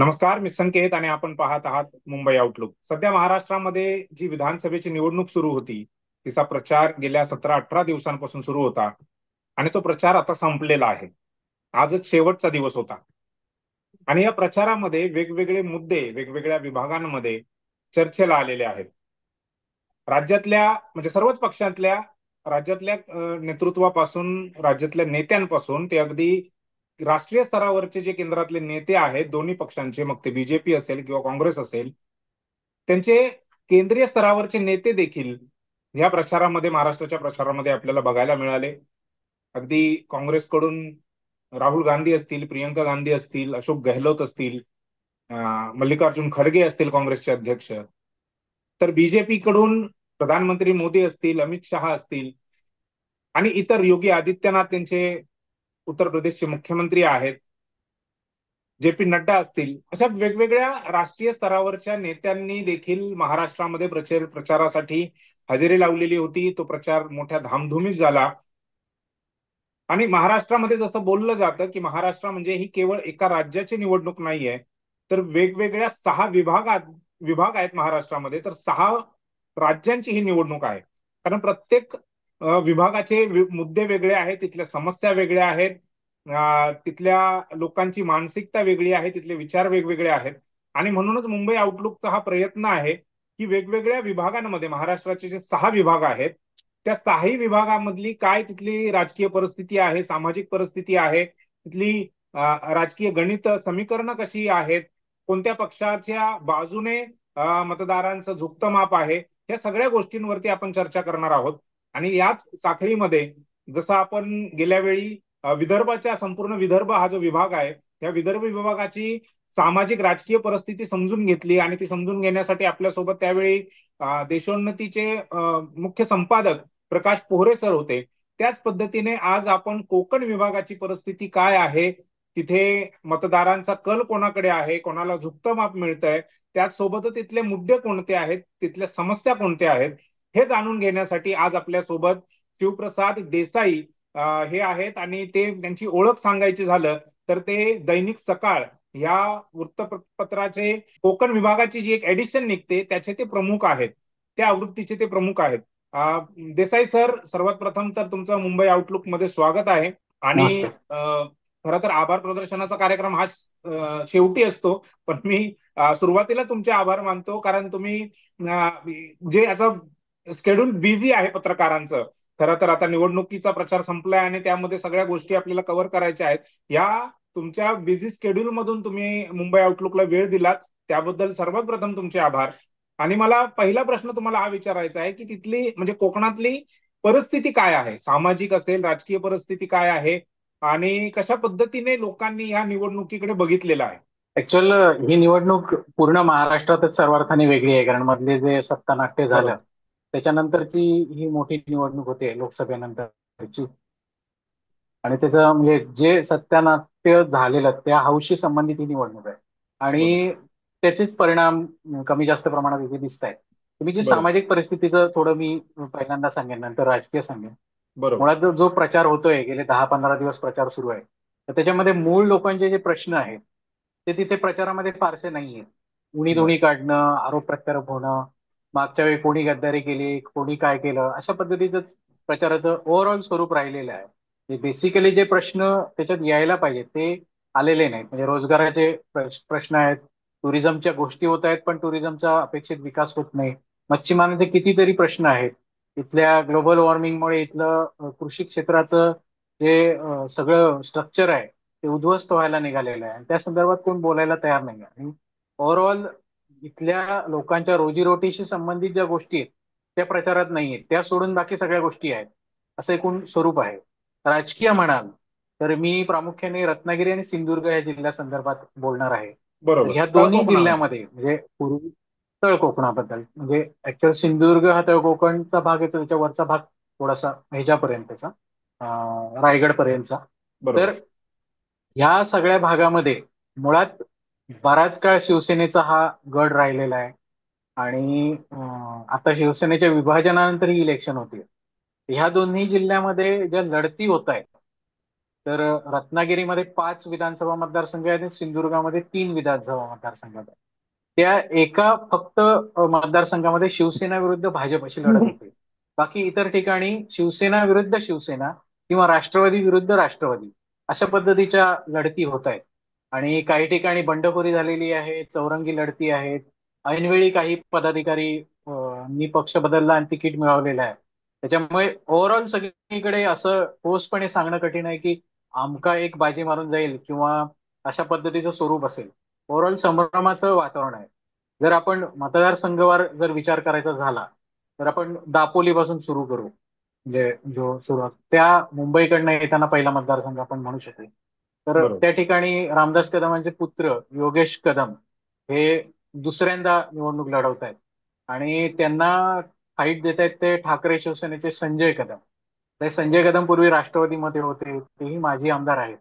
नमस्कार, मी संकेत आणि आपण पाहत आहात मुंबई आउटलुक. सध्या महाराष्ट्रामध्ये जी विधानसभेची निवडणूक सुरू होती, तिचा प्रचार गेल्या 17-18 दिवसांपासून सुरू होता आणि तो प्रचार आता संपलेला आहे. आजच शेवटचा दिवस होता आणि या प्रचारामध्ये वेगवेगळे मुद्दे वेगवेगळ्या विभागांमध्ये चर्चेला आलेले आहेत. राज्यातल्या म्हणजे सर्वच पक्षातल्या राज्यातल्या नेतृत्वापासून राज्यातल्या नेत्यांपासून ते अगदी राष्ट्रीय स्तरावरचे जे केंद्रातले नेते आहेत दोन्ही पक्षांचे, मग ते बीजेपी असेल किंवा काँग्रेस असेल, त्यांचे केंद्रीय स्तरावरचे नेते देखील या प्रचारामध्ये, महाराष्ट्राच्या प्रचारामध्ये आपल्याला बघायला मिळाले. अगदी काँग्रेसकडून राहुल गांधी असतील, प्रियंका गांधी असतील, अशोक गहलोत असतील, मल्लिकार्जुन खरगे असतील काँग्रेसचे अध्यक्ष, तर बीजेपी कडून प्रधानमंत्री मोदी असतील, अमित शहा असतील आणि इतर योगी आदित्यनाथ त्यांचे उत्तर प्रदेशचे मुख्यमंत्री आहेत, जे पी नड्डा असतील, अशा वेगवेगळ्या राष्ट्रीय स्तरावरच्या नेत्यांनी देखील महाराष्ट्रामध्ये प्रचारासाठी हजेरी लावलेली होती. तो प्रचार मोठ्या धामधुमीत झाला आणि महाराष्ट्रामध्ये जसं बोललं जातं की महाराष्ट्र म्हणजे ही केवळ एका राज्याची निवडणूक नाहीये, तर वेगवेगळ्या 6 विभाग आहेत महाराष्ट्रामध्ये, तर 6 राज्यांची ही निवडणूक आहे. कारण प्रत्येक विभागाचे मुद्दे वेगळे आहेत, तिथल्या समस्या वेगळ्या आहेत, तिथल्या लोकांची मानसिकता वेगळी आहे, तिथले विचार वेगवेगळे आहेत आणि म्हणूनच मुंबई आउटलुकचा हा प्रयत्न आहे की वेगवेगळ्या विभागांमध्ये महाराष्ट्राचे जे 6 विभाग आहेत त्या 6ही विभागामधली काय तिथली राजकीय परिस्थिती आहे, सामाजिक परिस्थिती आहे, तिथली राजकीय गणित समीकरणं कशी आहेत, कोणत्या पक्षाच्या बाजूने मतदारांचं झुकतं माप आहे, या सगळ्या गोष्टींवरती आपण चर्चा करणार आहोत. आणि याच साखळीमध्ये जसं आपण गेल्या वेळी विदर्भाच्या संपूर्ण विदर्भ हा जो विभाग आहे, या विदर्भ विभागाची सामाजिक राजकीय परिस्थिती समजून घेतली आणि ती समजून घेण्यासाठी आपल्यासोबत त्यावेळी देशोन्नतीचे मुख्य संपादक प्रकाश पोहरे सर होते. त्याच पद्धतीने आज आपण कोकण विभागाची परिस्थिती काय आहे, तिथे मतदारांचा कल कोणाकडे आहे, कोणाला झुकतं माप मिळतंय, त्याचसोबत तिथले मुद्दे कोणते आहेत, तिथल्या समस्या कोणत्या आहेत, हे जाणून घेण्यासाठी आज आपल्यासोबत शिवप्रसाद देसाई हे आहेत आणि ते त्यांची ओळख सांगायची झालं तर ते दैनिक सकाळ या वृत्तपत्राचे कोकण विभागाची जी एक एडिशन निघते त्याचे ते प्रमुख आहेत, त्या आवृत्तीचे ते प्रमुख आहेत. देसाई सर, सर्वात प्रथम तर तुमचं मुंबई आउटलुक मध्ये स्वागत आहे. आणि नमस्ते. खरं तर आभार प्रदर्शनाचा कार्यक्रम हा शेवटी असतो, पण मी सुरुवातीला तुमचे आभार मानतो कारण तुम्ही जे याचा शेड्यूल बिझी आहे पत्रकारांचं. खरं तर आता निवडणुकीचा प्रचार संपलाय आणि त्यामध्ये सगळ्या गोष्टी आपल्याला कव्हर करायच्या आहेत. या तुमच्या बिझी शेड्यूल मधून तुम्ही मुंबई आउटलुकला वेळ दिलात, त्याबद्दल सर्वात प्रथम तुमचे आभार. आणि मला पहिला प्रश्न तुम्हाला हा विचारायचा आहे की तिथली म्हणजे कोकणातली परिस्थिती काय आहे, सामाजिक असेल, राजकीय परिस्थिती काय आहे आणि कशा पद्धतीने लोकांनी या निवडणुकीकडे बघितलेलं आहे. ऍक्च्युअल ही निवडणूक पूर्ण महाराष्ट्रातच सर्वार्थाने वेगळी आहे, कारण मधले जे सत्तानाट्य झालं बरोबर. त्याच्यानंतरची ही मोठी निवडणूक होते लोकसभेनंतरची. आणि त्याचं म्हणजे जे सत्तानाट्य झालेलं त्या हौशी संबंधित ही निवडणूक आहे. बरोबर. आणि त्याचेच परिणाम कमी जास्त प्रमाणात इथे दिसत आहेत. तुम्ही जी बरोबर. सामाजिक परिस्थितीचं थोडं मी पहिल्यांदा सांगेन, नंतर राजकीय सांगेन. बरोबर. मुळात जो प्रचार होतोय, गेले 10-15 दिवस प्रचार सुरू आहे, तर त्याच्यामध्ये मूळ लोकांचे जे प्रश्न आहेत ते तिथे प्रचारामध्ये फारसे नाही आहेत. उणी बरोबर. धुणी काढणं, आरोप प्रत्यारोप होणं, मागच्या वेळी कोणी गद्दारी केली, कोणी काय केलं, अशा पद्धतीचं प्रचाराचं ओव्हरऑल स्वरूप राहिलेलं आहे. बेसिकली जे प्रश्न त्याच्यात यायला पाहिजेत ते आलेले नाहीत. म्हणजे रोजगाराचे प्रश्न आहेत, टुरिझमच्या गोष्टी होत आहेत पण टुरिझमचा अपेक्षित विकास होत नाही. मच्छीमारांचे कितीतरी प्रश्न आहेत. इथल्या ग्लोबल वॉर्मिंगमुळे इथलं कृषी क्षेत्राचं जे सगळं स्ट्रक्चर आहे ते उद्ध्वस्त व्हायला निघालेलं आहे आणि त्या संदर्भात कोण बोलायला तयार नाही आहे. आणि ओव्हरऑल इथल्या लोकांच्या रोजीरोटीशी संबंधित ज्या गोष्टी आहेत त्या प्रचारात नाही आहेत, त्या सोडून बाकी सगळ्या गोष्टी आहेत, असं एकूण स्वरूप आहे. राजकीय म्हणाल तर मी प्रामुख्याने रत्नागिरी आणि सिंधुदुर्ग या जिल्ह्यासंदर्भात बोलणार आहे. तर बरोबर. ह्या तळ दोन्ही कोकणामध्ये. जिल्ह्यामध्ये म्हणजे पूर्वी तळ कोकणाबद्दल म्हणजे ऍक्च्युअल सिंधुदुर्ग हा तळ कोकणचा भाग येतो, त्याच्या वरचा भाग थोडासा ह्याच्यापर्यंतचा रायगड पर्यंतचा. तर बरोबर. ह्या सगळ्या भागामध्ये मुळात बराच काळ शिवसेनेचा हा गड राहिलेला आहे. आणि आता शिवसेनेच्या विभाजनानंतर ही इलेक्शन होती. ह्या दोन्ही जिल्ह्यामध्ये ज्या लढती होत आहेत तर रत्नागिरीमध्ये 5 विधानसभा मतदारसंघ आहेत आणि सिंधुदुर्गामध्ये 3 विधानसभा मतदारसंघ आहेत. त्या एका फक्त मतदारसंघामध्ये शिवसेना विरुद्ध भाजप अशी लढत होते. बाकी इतर ठिकाणी शिवसेना विरुद्ध शिवसेना किंवा राष्ट्रवादी विरुद्ध राष्ट्रवादी अशा पद्धतीच्या लढती होत आहेत. आणि काही ठिकाणी बंडखोरी झालेली आहे, चौरंगी लढती आहेत. ऐनवेळी काही पदाधिकारी नी पक्ष बदलला आणि तिकीट मिळवलेलं आहे. त्याच्यामुळे ओव्हरऑल सगळीकडे असं ठोसपणे सांगणं कठीण आहे की आमका एक बाजी मारून जाईल किंवा अशा पद्धतीचं स्वरूप असेल. ओव्हरऑल संभ्रमाचं वातावरण आहे. जर आपण मतदारसंघावर जर विचार करायचा झाला तर आपण दापोलीपासून सुरू करू. म्हणजे जो सुरुवात त्या मुंबईकडनं येताना पहिला मतदारसंघ आपण म्हणू शकतो. तर बरोबर. त्या ठिकाणी रामदास कदमांचे पुत्र योगेश कदम हे दुसऱ्यांदा निवडणूक लढवत आहेत आणि त्यांना फाईट देत आहेत ते ठाकरे शिवसेनेचे संजय कदम. ते संजय कदम पूर्वी राष्ट्रवादीमध्ये होते, तेही माजी आमदार आहेत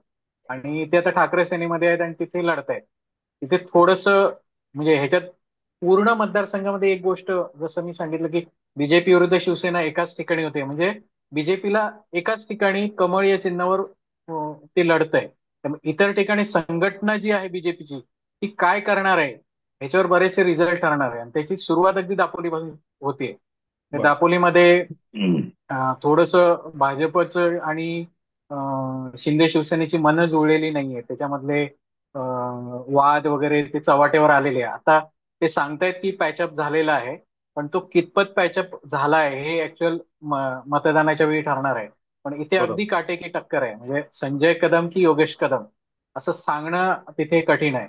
आणि ते आता ठाकरे सेनेमध्ये आहेत आणि तिथे लढत आहेत. तिथे थोडस म्हणजे ह्याच्यात पूर्ण मतदारसंघामध्ये एक गोष्ट जसं मी सांगितलं की बीजेपी विरुद्ध शिवसेना एकाच ठिकाणी होते, म्हणजे बीजेपीला एकाच ठिकाणी कमळ या चिन्हावर ते लढत आहे. त्यामुळे इतर ठिकाणी संघटना जी आहे बीजेपीची ती काय करणार आहे ह्याच्यावर बरेचसे रिझल्ट ठरणार आहे आणि त्याची सुरुवात अगदी दापोलीपासून होते. बर. दापोलीमध्ये थोडस भाजपचं आणि शिंदे शिवसेनेची मनं जुळलेली नाहीये. त्याच्यामधले वाद वगैरे ते चव्हाट्यावर आलेले आहे. आता ते सांगतायत की पॅचअप झालेला आहे, पण तो कितपत पॅचअप झाला आहे हे ऍक्च्युअल मतदानाच्या वेळी ठरणार आहे. पण इथे बरोबर. अगदी काटेकी टक्कर आहे, म्हणजे संजय कदम की योगेश कदम असं सांगणं तिथे कठीण आहे.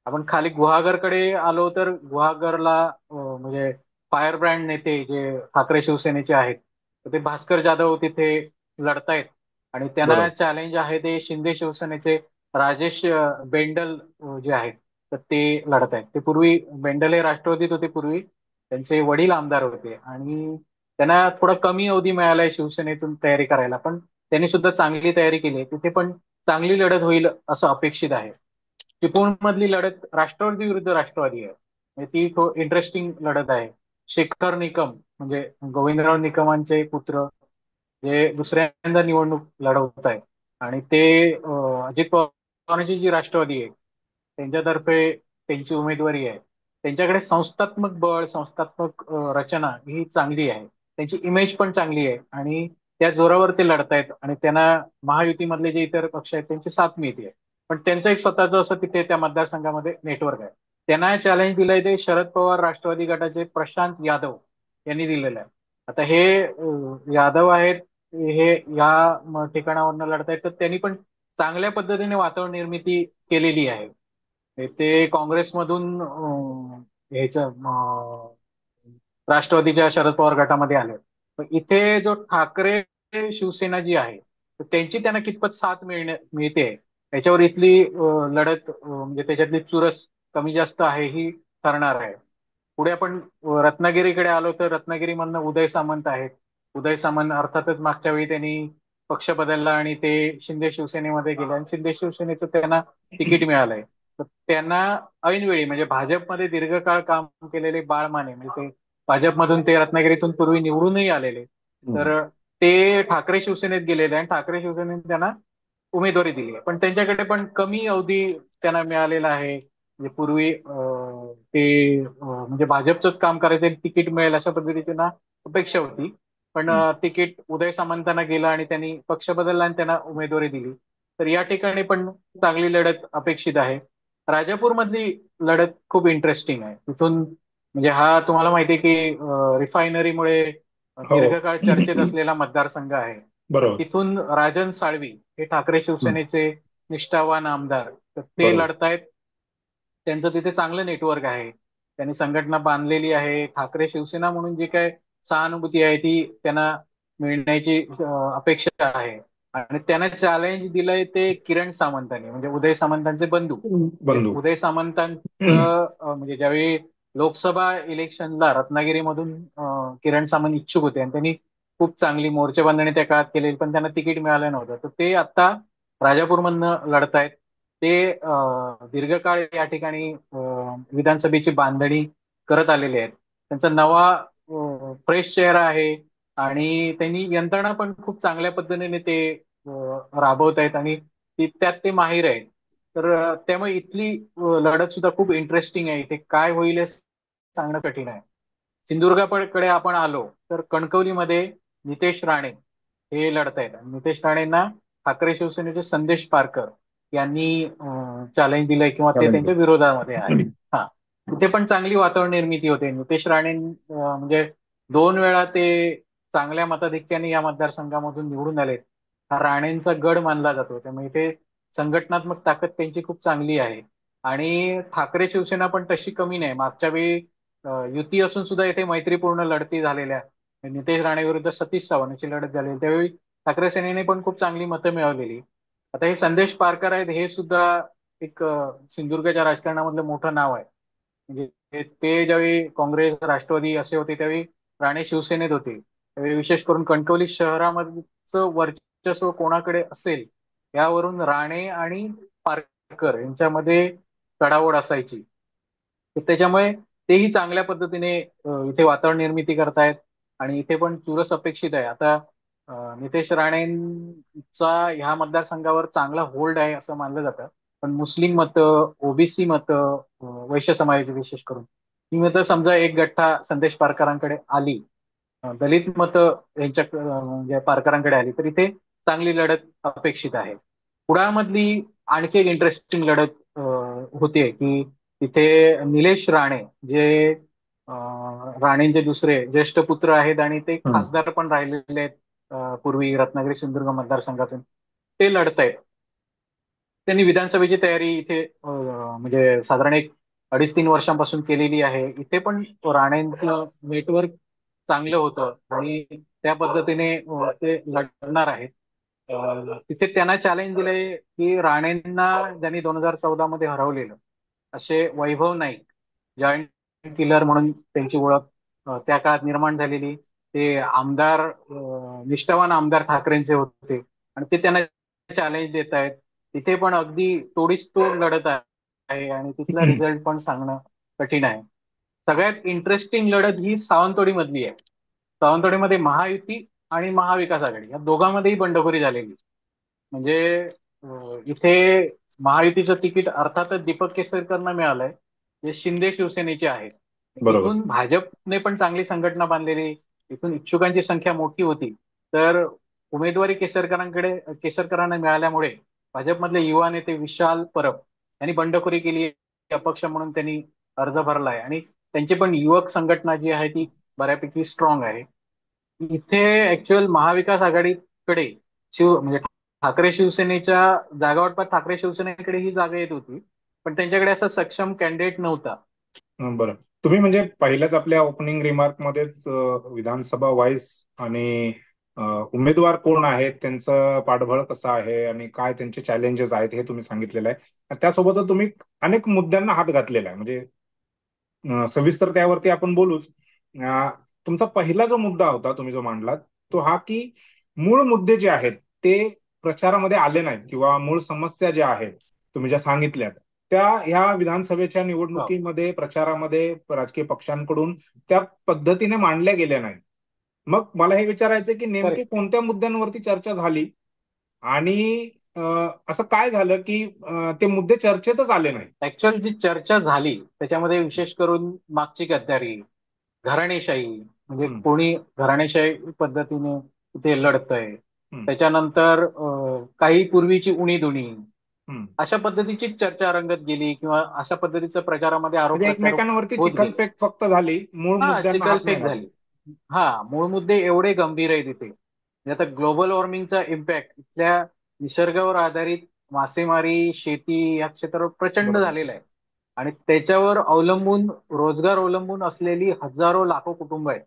आपण खाली गुहागरकडे आलो तर गुहागरला म्हणजे फायर ब्रँड नेते जे ठाकरे शिवसेनेचे आहेत तर ते भास्कर जाधव तिथे लढतायत आणि त्यांना बरोबर. चॅलेंज आहे ते शिंदे शिवसेनेचे राजेश बेंडल जे आहेत तर ते लढत आहेत. ते पूर्वी बेंडल हे राष्ट्रवादीत होते पूर्वी, त्यांचे वडील आमदार होते आणि त्यांना थोडा कमी अवधी मिळालाय शिवसेनेतून तयारी करायला, पण त्यांनी सुद्धा चांगली तयारी केली आहे. तिथे पण चांगली लढत होईल असं अपेक्षित आहे. चिपळूणमधली लढत राष्ट्रवादी विरुद्ध राष्ट्रवादी आहे, म्हणजे ती इंटरेस्टिंग लढत आहे. शेखर निकम म्हणजे गोविंदराव निकमांचे पुत्र जे दुसऱ्यांदा निवडणूक लढवत आहेत आणि ते अजित पवारांची जी राष्ट्रवादी आहे त्यांच्यातर्फे त्यांची उमेदवारी आहे. त्यांच्याकडे संस्थात्मक बळ, संस्थात्मक रचना ही चांगली आहे. त्यांची इमेज पण चांगली आहे आणि त्या जोरावर ते लढतायत आणि त्यांना महायुतीमधले जे इतर पक्ष आहेत त्यांची साथ मिळते. पण त्यांचं एक स्वतःचं असं तिथे त्या मतदारसंघामध्ये नेटवर्क आहे. त्यांना चॅलेंज दिलंय ते शरद पवार राष्ट्रवादी गटाचे प्रशांत यादव यांनी दिलेलं आहे. आता हे यादव आहेत, हे या ठिकाणावरनं लढतायत तर त्यांनी पण चांगल्या पद्धतीने वातावरण निर्मिती केलेली आहे. ते काँग्रेसमधून ह्याच्या राष्ट्रवादीच्या शरद पवार गटामध्ये आले. पण इथे जो ठाकरे शिवसेना जी आहे तर त्यांची त्यांना कितपत साथ मिळते याच्यावर इथली लढत म्हणजे त्याच्यातली चुरस कमी जास्त आहे ही ठरणार आहे. पुढे आपण रत्नागिरीकडे आलो तर रत्नागिरीमधनं उदय सामंत आहेत. उदय सामंत अर्थातच मागच्या वेळी त्यांनी पक्ष बदलला आणि ते शिंदे शिवसेनेमध्ये गेले आणि शिंदे शिवसेनेचं त्यांना तिकीट मिळालंय. तर त्यांना ऐनवेळी म्हणजे भाजपमध्ये दीर्घकाळ काम केलेले बाळ माने म्हणजे ते भाजपमधून ते रत्नागिरीतून पूर्वी निवडूनही आलेले हम्म. तर ते ठाकरे शिवसेनेत गेलेले आणि ठाकरे शिवसेनेने त्यांना उमेदवारी दिली आहे. पण त्यांच्याकडे पण कमी अवधी त्यांना मिळालेला आहे. म्हणजे पूर्वी ते म्हणजे भाजपचंच काम करायचं तिकीट मिळेल अशा पद्धतीची त्यांना अपेक्षा होती. पण तिकीट उदय सामंतांना गेलं आणि त्यांनी पक्ष बदलला आणि त्यांना उमेदवारी दिली. तर या ठिकाणी पण चांगली लढत अपेक्षित आहे. राजापूर मधली लढत खूप इंटरेस्टिंग आहे. तिथून म्हणजे हा तुम्हाला माहिती आहे की रिफायनरीमुळे हो. दीर्घकाळ चर्चेत असलेला मतदारसंघ आहे. तर बरोबर. तिथून राजन साळवी हे ठाकरे हम्म. शिवसेनेचे निष्ठावान आमदार तर ते बरोबर. लढतायत. त्यांचं तिथे चांगलं नेटवर्क आहे. त्यांनी संघटना बांधलेली आहे. ठाकरे शिवसेना म्हणून जी काय सहानुभूती आहे ती त्यांना मिळण्याची अपेक्षा आहे. आणि त्यांना चॅलेंज दिलंय ते किरण सामंतांनी म्हणजे उदय सामंतांचे बंधू. म्हणजे बंधू. उदय सामंतांचं म्हणजे ज्यावेळी लोकसभा इलेक्शनला रत्नागिरीमधून किरण सामंत इच्छुक होते आणि त्यांनी खूप चांगली मोर्चेबांधणी त्या काळात केलेली, पण त्यांना तिकीट मिळालं नव्हतं. तर ते आता राजापूरमधनं लढतायत. ते दीर्घकाळ या ठिकाणी विधानसभेची बांधणी करत आलेले आहेत. त्यांचा नवा फ्रेश चेहरा आहे आणि त्यांनी यंत्रणा पण खूप चांगल्या पद्धतीने ते राबवत आहेत आणि त्यात ते माहीर आहेत. तर त्यामुळे इथली लढत सुद्धा खूप इंटरेस्टिंग आहे. इथे काय होईल हे सांगणं कठीण आहे. सिंधुदुर्गाकडे आपण आलो तर कणकवलीमध्ये नितेश राणे हे लढत आहेत. नितेश राणेंना ठाकरे शिवसेनेचे संदेश पारकर यांनी चॅलेंज दिलंय किंवा ते चॅलेंज त्यांच्या विरोधामध्ये आहे. हा, तिथे पण चांगली वातावरण निर्मिती होते. नितेश राणे म्हणजे 2 वेळा ते चांगल्या मताधिक्याने या मतदारसंघामधून निवडून आलेत. हा राणेंचा गड मानला जातो. त्यामुळे इथे संघटनात्मक ताकद त्यांची खूप चांगली आहे. आणि ठाकरे शिवसेना पण तशी कमी नाही. मागच्या वेळी युती असून सुद्धा इथे मैत्रीपूर्ण लढती झालेल्या. नितेश राणे विरुद्ध सतीश चव्हाण यांची लढत झालेली त्यावेळी ठाकरे सेनेने पण खूप चांगली मतं मिळवलेली. आता हे संदेश पारकर आहेत, हे सुद्धा एक सिंधुदुर्गच्या राजकारणामधलं मोठं नाव आहे. म्हणजे ते ज्यावेळी काँग्रेस राष्ट्रवादी असे होते त्यावेळी राणे शिवसेनेत होते. त्यावेळी विशेष करून कणकवली शहरामधचं वर्चस्व कोणाकडे असेल यावरून राणे आणि पारकर यांच्यामध्ये चढाओढ असायची. तर त्याच्यामुळे तेही चांगल्या पद्धतीने इथे वातावरण निर्मिती करतायत आणि इथे पण चुरस अपेक्षित आहे. आता नितेश राणेंचा ह्या मतदारसंघावर चांगला होल्ड आहे असं मानलं जातं. पण मुस्लिम मतं, ओबीसी मतं, वैश्य समाजाची विशेष करून ही मतं समजा एक गठ्ठा संदेश पारकरांकडे आली, दलित मतं यांच्या म्हणजे पारकरांकडे आली तर इथे चांगली लढत अपेक्षित आहे. कुडाळमधली आणखी एक इंटरेस्टिंग लढत होतीये की तिथे निलेश राणे जे राणेंचे दुसरे ज्येष्ठ पुत्र आहेत आणि ते हम्म. खासदार पण राहिलेले आहेत पूर्वी रत्नागिरी सिंधुदुर्ग मतदारसंघातून, ते लढत आहेत. त्यांनी विधानसभेची तयारी इथे म्हणजे साधारण एक 2.5-3 वर्षांपासून केलेली आहे. इथे पण राणेंचं नेटवर्क चांगलं होतं आणि त्या पद्धतीने ते लढणार आहेत. तिथे त्यांना चॅलेंज दिलंय की राणेंना ज्यांनी 2014 मध्ये हरवलेलं असे वैभव नाईक, जॉईंट किलर म्हणून त्यांची ओळख त्या काळात निर्माण झालेली, ते आमदार निष्ठावान आमदार ठाकरेंचे होते आणि ते त्यांना चॅलेंज देत आहेत. तिथे पण अगदी तोडीस तोड लढत आहे आणि तिथला रिझल्ट पण सांगणं कठीण आहे. सगळ्यात इंटरेस्टिंग लढत ही सावंतवाडी मधली आहे. सावंतवाडीमध्ये महायुती आणि महाविकास आघाडी या दोघांमध्येही बंडखोरी झालेली. म्हणजे इथे महायुतीचं तिकीट अर्थातच दीपक केसरकरांना मिळालंय, जे शिंदे शिवसेनेचे आहेत. बरोबर. इथून भाजपने पण चांगली संघटना बांधलेली, इथून इच्छुकांची संख्या मोठी होती. तर उमेदवारी केसरकरांना मिळाल्यामुळे भाजपमधले युवा नेते विशाल परब यांनी बंडखोरी केली. अपक्ष म्हणून त्यांनी अर्ज भरलाय आणि त्यांची पण युवक संघटना जी आहे ती बऱ्यापैकी स्ट्रॉंग आहे. इथे ऍक्च्युअल महाविकास आघाडीकडे म्हणजे ठाकरे शिवसेनेच्या जागावाटपात ठाकरे शिवसेनेकडे ही जागा येत होती, पण त्यांच्याकडे असा सक्षम कॅन्डिडेट नव्हता. बरं. तुम्ही म्हणजे पहिल्याच आपल्या ओपनिंग रिमार्क मध्येच विधानसभा वाईज आणि उमेदवार कोण आहेत, त्यांचं पाठबळ कसं आहे आणि काय त्यांचे चॅलेंजेस आहेत हे तुम्ही सांगितलेलं आहे. त्यासोबतच तुम्ही अनेक मुद्द्यांना हात घातलेला आहे. म्हणजे सविस्तर त्यावरती आपण बोलूच. अं, तुमचा पहिला जो मुद्दा होता तुम्ही जो मांडलात तो हा की मूळ मुद्दे जे आहेत ते प्रचारामध्ये आले नाहीत किंवा मूळ समस्या ज्या आहेत तुम्ही ज्या सांगितल्यात त्या ह्या विधानसभेच्या हो, निवडणुकीमध्ये प्रचारामध्ये राजकीय पक्षांकडून त्या पद्धतीने मांडल्या गेल्या नाहीत. मग मला हे विचारायचं की नेमके करेक्ट. कोणत्या मुद्द्यांवरती चर्चा झाली आणि असं काय झालं की ते मुद्दे चर्चेतच आले नाहीत. ऍक्च्युअल जी चर्चा झाली त्याच्यामध्ये विशेष करून मागची गद्दारी, घराणेशाही, म्हणजे हम्म. कोणी घराणेशाही पद्धतीने तिथे लढतंय, हम्म. त्याच्यानंतर काही पूर्वीची उणीधुणी, हम्म. अशा पद्धतीची चर्चा रंगत गेली किंवा अशा पद्धतीचं प्रचारामध्ये आरोप म्हणजे प्रत्यारोप एकमेकांवरती होत गेले. चिखलफेक फक्त झाली, मूळ हा, मुद्द्यांना हात नाही चिकलफेक घातला. झाली. हा, मूळ मुद्दे एवढे गंभीर आहे तिथे. म्हणजे आता ग्लोबल वॉर्मिंगचा इम्पॅक्ट इथल्या निसर्गावर आधारित मासेमारी, शेती या क्षेत्रावर प्रचंड बरोबर. झालेला आहे. आणि त्याच्यावर अवलंबून रोजगार अवलंबून असलेली हजारो लाखो कुटुंब आहेत.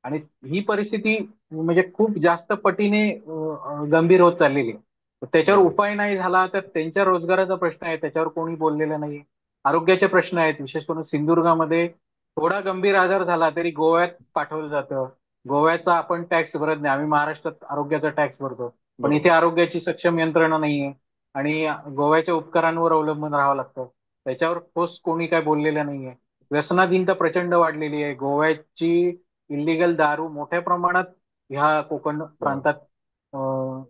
आणि ही परिस्थिती म्हणजे खूप जास्त पटीने गंभीर होत चाललेली आहे. तर त्याच्यावर बरोबर. उपाय नाही झाला तर त्यांच्या रोजगाराचा प्रश्न आहे, त्याच्यावर कोणी बोललेलं नाही. आरोग्याचे प्रश्न आहेत, विशेष करून सिंधुदुर्गामध्ये थोडा गंभीर आजार झाला तरी गोव्यात पाठवलं जातं. गोव्याचा आपण टॅक्स भरत नाही, आम्ही महाराष्ट्रात आरोग्याचा टॅक्स भरतो. पण बरोबर. इथे आरोग्याची सक्षम यंत्रणा नाहीये आणि गोव्याच्या उपकरांवर अवलंबून राहावं लागतं. त्याच्यावर ठोस कोणी काय बोललेलं नाहीये. व्यसनाधीनता प्रचंड वाढलेली आहे. गोव्याची इल्लीगल दारू मोठ्या प्रमाणात ह्या कोकण बरोबर. प्रांतात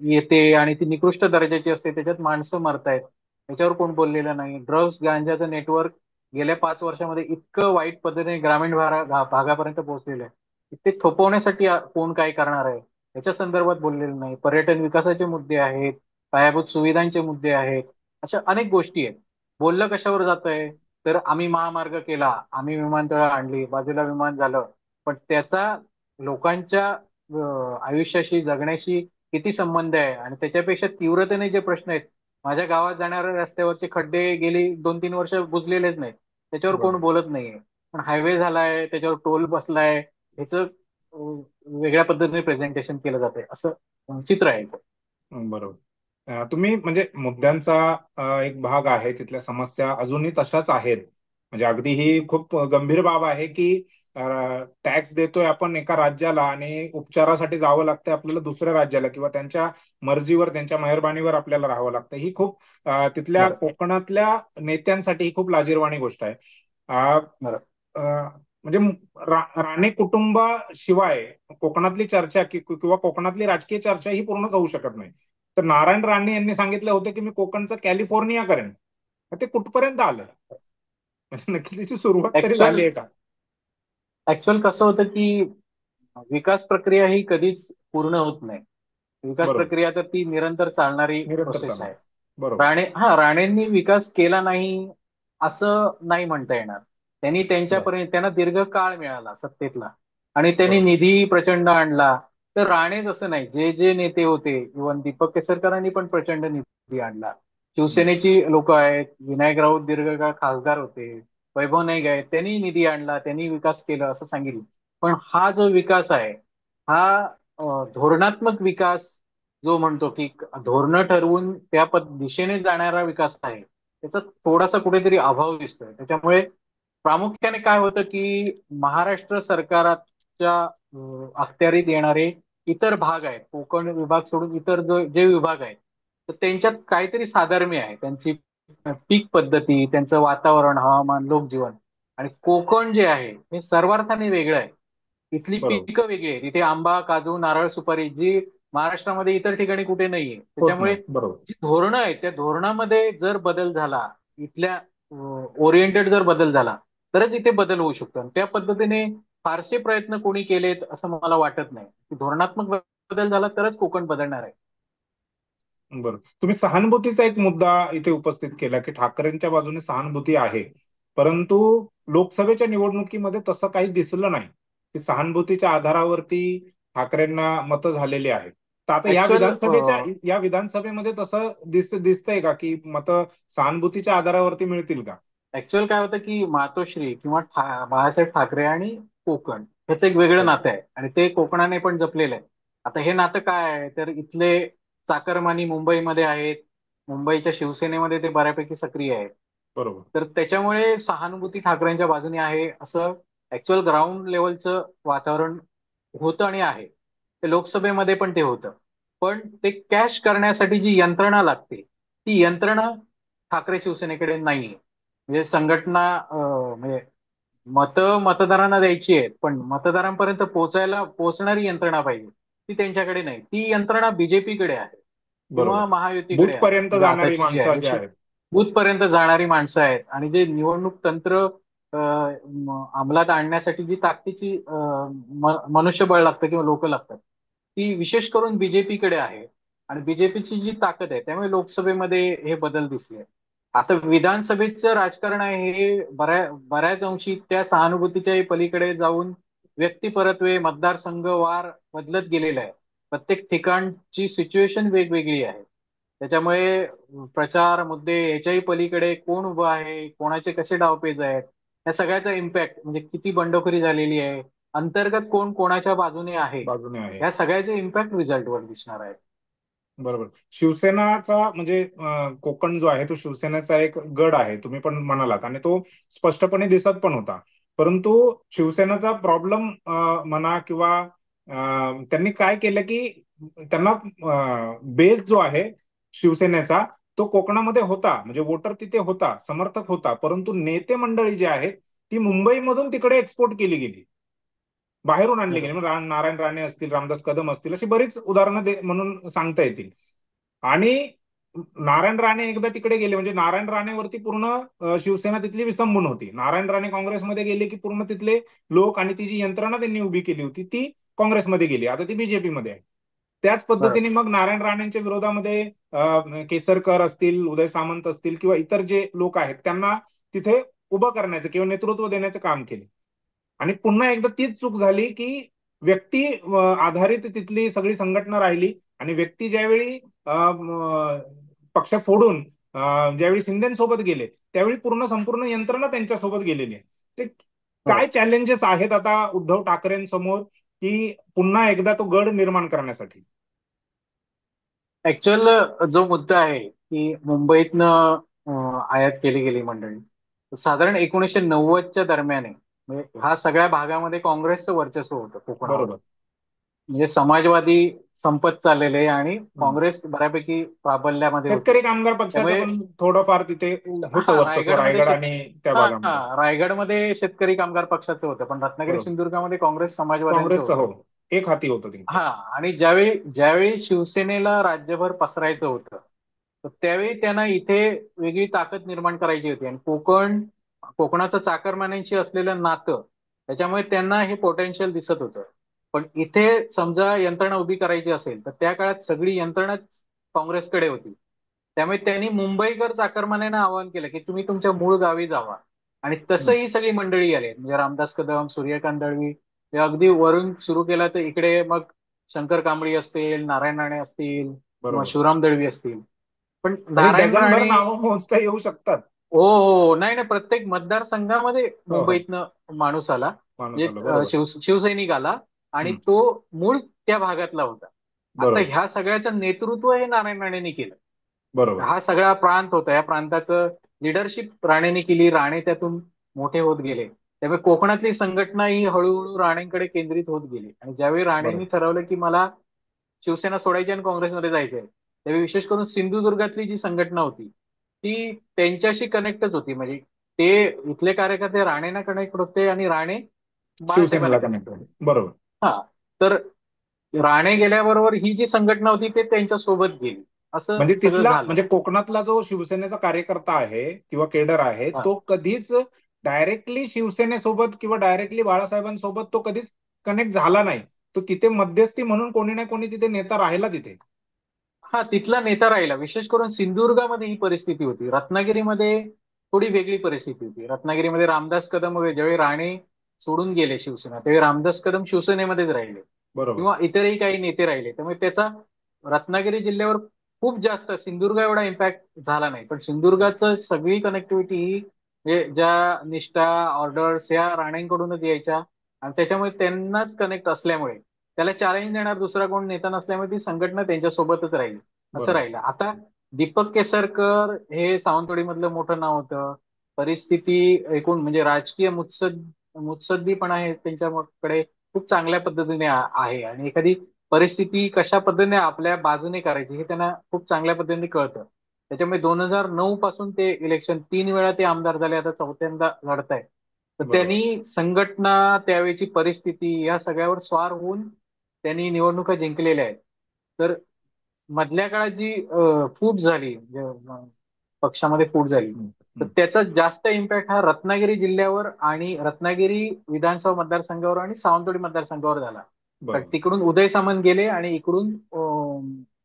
येते आणि ती निकृष्ट दर्जाची असते, त्याच्यात माणसं मरतायत, त्याच्यावर कोण बोललेलं नाही. ड्रग्स गांजाचं नेटवर्क गेल्या 5 वर्षामध्ये इतकं वाईट पद्धतीने ग्रामीण भागापर्यंत पोहोचलेलं आहे, ते थोपवण्यासाठी कोण काय करणार आहे याच्या संदर्भात बोललेलं नाही. पर्यटन विकासाचे मुद्दे आहेत, पायाभूत सुविधांचे मुद्दे आहेत, अशा अनेक गोष्टी आहेत. बोललं कशावर जात आहे, तर आम्ही महामार्ग केला, आम्ही विमानतळं आणली, बाजूला विमान झालं, पण त्याचा लोकांच्या आयुष्याशी जगण्याशी किती संबंध आहे आणि त्याच्यापेक्षा तीव्रतेने जे प्रश्न आहेत. माझ्या गावात जाणाऱ्या रस्त्यावरचे खड्डे गेली 2-3 वर्ष बुजलेलेच नाहीत, त्याच्यावर कोण बरोबर. बोलत नाहीये. पण हायवे झालाय, त्याच्यावर टोल बसलाय, ह्याचं वेगळ्या पद्धतीने प्रेझेंटेशन केलं जातंय, असं चित्र आहे. बरोबर. तुम्ही म्हणजे मुद्द्यांचा एक भाग आहे, तिथल्या समस्या अजूनही तशाच आहेत. म्हणजे अगदी ही खूप गंभीर बाब आहे की टॅक्स देतोय आपण एका राज्याला आणि उपचारासाठी जावं लागतं आपल्याला दुसऱ्या राज्याला, किंवा त्यांच्या मर्जीवर, त्यांच्या मेहरबानीवर आपल्याला राहावं लागतं. ही खूप तिथल्या बरं. कोकणातल्या नेत्यांसाठी ही खूप लाजिरवाणी गोष्ट आहे. अ, बरं. अ, म्हणजे राणे कुटुंबाशिवाय कोकणातली चर्चा किंवा कोकणातली राजकीय चर्चा ही पूर्णच होऊ शकत नाही. तर नारायण राणे यांनी सांगितलं होतं की मी कोकणचं कॅलिफोर्निया करेन. तर ते कुठपर्यंत आलं? म्हणजे नक्की त्याची सुरुवात तरी ऍक्च्युअल झाली आहे का? ऍक्च्युअल कसं होतं की विकास प्रक्रिया ही कधीच पूर्ण होत नाही. विकास बरोबर. प्रक्रिया तर ती निरंतर चालणारी निरंतर प्रोसेस चालणार. आहे. बरोबर. राणेंनी विकास केला नाही असं नाही म्हणता येणार. बरं. त्यांना दीर्घ काळ मिळाला सत्तेतला आणि त्यांनी बरोबर. निधी प्रचंड आणला. तर राणेच असं नाही, जे जे नेते होते, इव्हन दीपक केसरकरांनी पण प्रचंड निधी आणला. हम्म. शिवसेनेची लोक आहेत, विनायक राऊत दीर्घकाळ खासदार होते, वैभव नाईक आहेत, त्यांनी निधी आणला, त्यांनी विकास केला असं सांगितलं. पण हा जो विकास आहे, हा धोरणात्मक विकास जो म्हणतो की धोरणं ठरवून त्या दिशेने जाणारा विकास आहे, त्याचा थोडासा कुठेतरी अभाव दिसतोय. त्याच्यामुळे प्रामुख्याने काय होतं की महाराष्ट्र सरकारच्या अखत्यारीत येणारे इतर भाग आहेत, कोकण विभाग सोडून इतर जे विभाग आहेत, तर त्यांच्यात काहीतरी साधर्म्य आहे. त्यांची पीक पद्धती, त्यांचं वातावरण, हवामान, लोकजीवन आणि कोकण जे आहे हे सर्वार्थाने वेगळं आहे. इथली बरोबर. पिकं वेगळी आहेत. इथे आंबा, काजू, नारळ, सुपारी जी महाराष्ट्रामध्ये इतर ठिकाणी कुठे नाहीये. होत त्याच्यामुळे नाही. बरोबर. जी धोरणं आहेत त्या धोरणामध्ये जर बदल झाला, इथल्या ओरिएंटेड जर बदल झाला, तरच इथे बदल होऊ शकतो. आणि त्या पद्धतीने फारसे प्रयत्न कोणी केलेत असं मला वाटत नाही. धोरणात्मक बदल झाला तरच कोकण बदलणार आहे. बरं. तुम्ही सहानुभूतीचा एक मुद्दा इथे उपस्थित केला की ठाकरेंच्या बाजूने सहानुभूती आहे, परंतु लोकसभेच्या निवडणुकीमध्ये तसं काही दिसलं नाही की सहानुभूतीच्या आधारावरती ठाकरेंना मतं झालेली आहेत. तर आता ऍक्च्युअल या विधानसभेमध्ये तसं दिसतंय का की मतं सहानुभूतीच्या आधारावरती मिळतील का? ऍक्च्युअल काय होतं की मातोश्री किंवा बाळासाहेब ठाकरे आणि कोकण ह्याचं एक वेगळं बरोबर. नातं आहे आणि ते कोकणाने पण जपलेलं आहे. आता हे नातं काय आहे, तर इथले चाकरमानी मुंबईमध्ये आहेत, मुंबईच्या शिवसेनेमध्ये ते बऱ्यापैकी सक्रिय आहेत. बरोबर. तर त्याच्यामुळे सहानुभूती ठाकरेंच्या बाजूने आहे असं ऍक्च्युअल ग्राउंड लेवलचं वातावरण होतं आणि आहे. ते लोकसभेमध्ये पण ते होतं. पण ते कॅश करण्यासाठी जी यंत्रणा लागते, ती यंत्रणा ठाकरे शिवसेनेकडे नाहीये. म्हणजे संघटना म्हणजे मतदारांना द्यायची आहेत, पण मतदारांपर्यंत पोहोचणारी यंत्रणा पाहिजे, ती त्यांच्याकडे नाही. ती यंत्रणा बीजेपीकडे आहे बरोबर. किंवा महायुतीकडे बूथ आहे, पर्यंत जी जाणारी आताची जी माणसं आहे. जे आहेत. बूथपर्यंत जाणारी माणसं आहेत आणि जे निवडणूक तंत्र अंमलात आणण्यासाठी जी ताकदीची मनुष्यबळ लागतं किंवा लोक लागतात, ती विशेष करून बीजेपीकडे आहे. आणि बीजेपीची जी ताकद आहे त्यामुळे लोकसभेमध्ये हे बदल दिसले. आता विधानसभेचं राजकारण आहे हे बऱ्याच अंशी त्या सहानुभूतीच्या पलीकडे जाऊन व्यक्तिपरत्वे, मतदारसंघ वार बदलत गेलेला आहे. प्रत्येक ठिकाणची सिच्युएशन वेगवेगळी आहे. त्याच्यामुळे प्रचार मुद्दे याच्याही पलीकडे कोण उभं आहे, कोणाचे कसे डावपेच आहेत, या सगळ्याचा इम्पॅक्ट म्हणजे किती बंडखोरी झालेली आहे, अंतर्गत कोण कोणाच्या बाजूने आहे, बाजूने आहे. या सगळ्याचे इम्पॅक्ट रिझल्टवर दिसणार आहे. बरोबर. शिवसेनाचा म्हणजे कोकण जो आहे तो शिवसेनेचा एक गड आहे, तुम्ही पण म्हणालात, आणि तो स्पष्टपणे दिसत पण होता. परंतु शिवसेनेचा प्रॉब्लेम म्हणा किंवा त्यांनी काय केलं की त्यांना बेस जो आहे शिवसेनेचा तो कोकणामध्ये होता, म्हणजे वोटर तिथे होता, समर्थक होता, परंतु नेते मंडळी जी आहेत ती मुंबईमधून तिकडे एक्सपोर्ट केली गेली. बाहेरून आणली गेली. बरोबर. म्हणजे नारायण राणे असतील, रामदास कदम असतील, अशी बरीच उदाहरणं म्हणून सांगता येतील. आणि नारायण राणे एकदा तिकडे गेले म्हणजे नारायण राणेवरती पूर्ण शिवसेना तिथली विसंबून होती. नारायण राणे काँग्रेसमध्ये गेले की पूर्ण तिथले लोक आणि ती जी यंत्रणा त्यांनी उभी केली होती ती काँग्रेसमध्ये गेली. आता ती बीजेपी मध्ये आहे. त्याच पद्धतीने बरोबर. मग नारायण राणेंच्या विरोधामध्ये केसरकर असतील, उदय सामंत असतील किंवा इतर जे लोक आहेत त्यांना तिथे उभं करण्याचं किंवा नेतृत्व देण्याचं काम केले. आणि पुन्हा एकदा तीच चूक झाली की व्यक्ती आधारित तिथली सगळी संघटना राहिली आणि व्यक्ती ज्यावेळी पक्ष फोडून ज्यावेळी शिंदेसोबत गेले त्यावेळी पूर्ण संपूर्ण यंत्रणा त्यांच्यासोबत गेलेली आहे. ते काय बरोबर. चॅलेंजेस आहेत आता उद्धव ठाकरेंसमोर की पुन्हा एकदा तो गड निर्माण करण्यासाठी? ऍक्च्युअल जो मुद्दा आहे की मुंबईतनं आयात केली गेली मंडळी, साधारण 1990च्या दरम्यान आहे. म्हणजे ह्या सगळ्या भागामध्ये काँग्रेसचं वर्चस्व होतं कोकणावर. बरोबर. म्हणजे समाजवादी संपत चाललेले आणि हम्म. काँग्रेस बऱ्यापैकी प्राबल्यामध्ये होती. शेतकरी कामगार पक्षाचं त्यामुळे पण थोडंफार तिथे होतं हा वर्चस्व रायगडमध्ये रायगड आणि त्या हा भागामध्ये. रायगडमध्ये शेतकरी कामगार पक्षाचं होतं, पण रत्नागिरी बरोबर. सिंधुदुर्गामध्ये काँग्रेस समाजवाद्यांचं काँग्रेसचं होतं. हो, एक हाती होतं तिथे. हा, आणि ज्यावेळी ज्यावेळी शिवसेनेला राज्यभर पसरायचं होतं, तर त्यावेळी त्यांना इथे वेगळी ताकद निर्माण करायची होती. आणि कोकणाचं चाकरमान्यांशी असलेलं नातं, त्याच्यामुळे त्यांना हे पोटेन्शियल दिसत होतं. पण इथे समजा यंत्रणा उभी करायची असेल तर त्या काळात सगळी यंत्रणाच काँग्रेसकडे होती. त्यामुळे त्यांनी मुंबईकर चाकरमान्यांना आवाहन केलं की तुम्ही तुमच्या मूळ गावी जावा. आणि तसं हम्म. ही सगळी मंडळी आली, म्हणजे रामदास कदम, सूर्यकांत दळवी, हे अगदी वरून सुरू केला तर इकडे मग शंकर कांबळी असतील, नारायण राणे असतील किंवा बरोबर. शिवराम दळवी असतील. पण तरी नारायण डझनभर राणे, नावं पोहोचता येऊ शकतात. हो हो, नाही नाही, प्रत्येक मतदारसंघामध्ये हो हो, मुंबईतनं माणूस आला, माणूस आला. म्हणजे बरोबर. शिवसैनिक आला. आणि हम्म. तो मूळ त्या भागातला होता. आता बरोबर. ह्या सगळ्याचं नेतृत्व हे नारायण राणेंनी केलं. बरोबर. हा सगळा प्रांत होता, या प्रांताचं लिडरशिप राणेंनी केली. राणे त्यातून मोठे होत गेले. त्यामुळे कोकणातली संघटना ही हळूहळू राणेंकडे केंद्रित होत गेली. आणि ज्यावेळी राणेंनी बरोबर. ठरवलं की मला शिवसेना सोडायची आणि काँग्रेसमध्ये जायचंय, त्यावेळी विशेष करून सिंधुदुर्गातली जी संघटना होती ती त्यांच्याशी कनेक्टच होती. म्हणजे ते इथले कार्यकर्ते राणेंना कनेक्ट होते आणि राणे बाळासाहेबांना शिवसेनेला कनेक्ट कनेक्ट होते. बरोबर. हा, तर राणे गेल्याबरोबर ही जी संघटना होती ते त्यांच्या सोबत गेली, असं म्हणजे सगळं तिथला झालं. म्हणजे कोकणातला जो शिवसेनेचा कार्यकर्ता आहे किंवा केडर आहे हा तो कधीच डायरेक्टली शिवसेनेसोबत किंवा डायरेक्टली बाळासाहेबांसोबत तो कधीच कनेक्ट झाला नाही. तो तिथे मध्यस्थी म्हणून कोणी ना कोणी तिथे नेता राहिला तिथे. हा, तिथला नेता राहिला. विशेष करून सिंधुदुर्गामध्ये ही परिस्थिती होती. रत्नागिरीमध्ये थोडी वेगळी परिस्थिती होती. रत्नागिरीमध्ये रामदास कदम वगैरे, ज्यावेळी राणे सोडून गेले शिवसेना, त्यावेळी रामदास कदम शिवसेनेमध्येच राहिले बरोबर. किंवा इतरही काही नेते राहिले. त्यामुळे त्याचा रत्नागिरी जिल्ह्यावर खूप जास्त, सिंधुदुर्ग एवढा इम्पॅक्ट झाला नाही. पण सिंधुदुर्गाचं सगळी कनेक्टिव्हिटी ही म्हणजे ज्या निष्ठा, ऑर्डर्स या राणेंकडूनच यायच्या. आणि त्याच्यामुळे त्यांनाच कनेक्ट असल्यामुळे त्याला चॅलेंज देणार दुसरा कोण नेता नसल्यामुळे ती संघटना त्यांच्यासोबतच राहील, असं बरोबर. राहिलं. आता दीपक केसरकर हे सावंतवाडीमधलं मोठं नाव होतं. परिस्थिती एकूण म्हणजे राजकीय मुत्सद्दीपणा आहे त्यांच्याकडे खूप चांगल्या पद्धतीने आहे. आणि एखादी परिस्थिती कशा पद्धतीने आपल्या बाजूने करायची हे त्यांना खूप चांगल्या पद्धतीने कळतं. त्याच्यामुळे 2009 पासून ते इलेक्शन 3 वेळा ते आमदार झाले, आता चौथ्यांदा लढतायत. तर बरोबर. त्यांनी संघटना, त्यावेळची परिस्थिती या सगळ्यावर स्वार होऊन त्यांनी निवडणुका जिंकलेल्या आहेत. तर मधल्या काळात जी फूट झाली, पक्षामध्ये फूट झाली, हम्म. तर हम्म. त्याचा जास्त इम्पॅक्ट हा रत्नागिरी जिल्ह्यावर आणि रत्नागिरी विधानसभा मतदारसंघावर आणि सावंतवाडी मतदारसंघावर झाला. कारण बरोबर. तिकडून उदय सामंत गेले आणि इकडून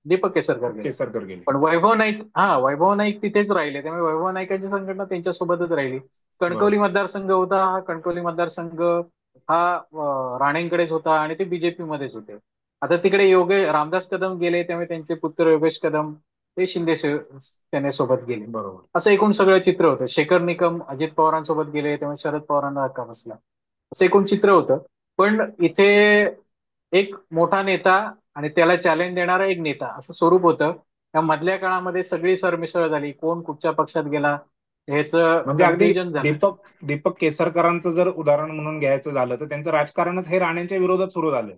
दीपक केसरकर गेले. केसरकर गेले. पण वैभव नाईक तिथेच राहिले. त्यामुळे वैभव नाईकांची संघटना त्यांच्यासोबतच राहिली. बरोबर. कणकवली मतदारसंघ होता, हा कणकवली मतदारसंघ हा राणेंकडेच होता आणि ते बीजेपी मध्येच होते. आता तिकडे रामदास कदम गेले, त्यामुळे त्यांचे पुत्र योगेश कदम ते सेनेसोबत गेले. बरोबर. असं एकूण सगळं चित्र होतं. शेखर निकम अजित पवारांसोबत गेले, त्यामुळे शरद पवारांना धक्का बसला. असं एकूण चित्र होतं. पण इथे एक मोठा नेता आणि त्याला चॅलेंज देणारा एक नेता, असं स्वरूप होतं. त्या मधल्या काळामध्ये सगळी सरमिसळ झाली, कोण कुठच्या पक्षात गेला ह्याचं म्हणजे अगदी कन्फ्युजन झालं. दीपक दीपक केसरकरांचं जर उदाहरण म्हणून घ्यायचं झालं तर त्यांचं राजकारणच हे राणेंच्या विरोधात सुरू झालं.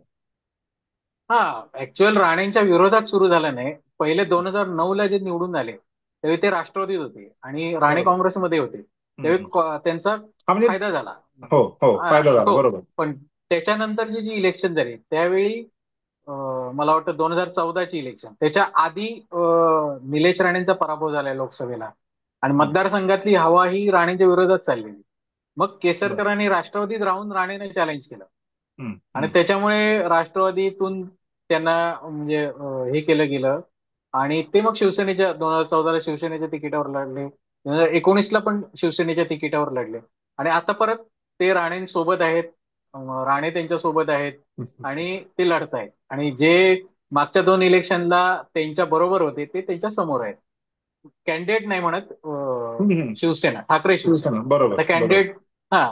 हा, ऍक्च्युअल राणेंच्या विरोधात सुरू झालं नाही. पहिले 2009 ला जे निवडून आले त्यावेळी ते राष्ट्रवादीत होते आणि राणे बरोबर. काँग्रेसमध्ये होते. हम्म. त्यावेळी त्यांचा हा म्हणजे फायदा झाला. हो हो, फायदा झाला. हो, बरोबर. पण त्याच्यानंतरची जी इलेक्शन झाली त्यावेळी मला वाटतं 2014ची इलेक्शन, त्याच्या आधी निलेश राणेंचा पराभव झालाय लोकसभेला आणि हम्म, मतदारसंघातली हवा ही राणेंच्या विरोधात चाललेली. मग बरं. केसरकरांनी राष्ट्रवादीत राहून राणेंना चॅलेंज केलं हम्म, आणि हम्म, त्याच्यामुळे राष्ट्रवादीतून त्यांना म्हणजे हे केलं गेलं आणि ते मग शिवसेनेच्या 2014ला शिवसेनेच्या तिकिटावर लढले, 2019ला पण शिवसेनेच्या तिकिटावर लढले आणि आता परत ते राणेंसोबत आहेत. राणे त्यांच्या सोबत आहेत हम्म, आणि ते लढत आहेत आणि जे मागच्या दोन इलेक्शनला त्यांच्या बरोबर होते ते त्यांच्या समोर आहेत. कॅन्डिडेट नाही म्हणत, हम्म. शिवसेना, ठाकरे शिवसेना. शिवसेना, बरोबर आता बरोबर. कॅन्डिडेट, हा,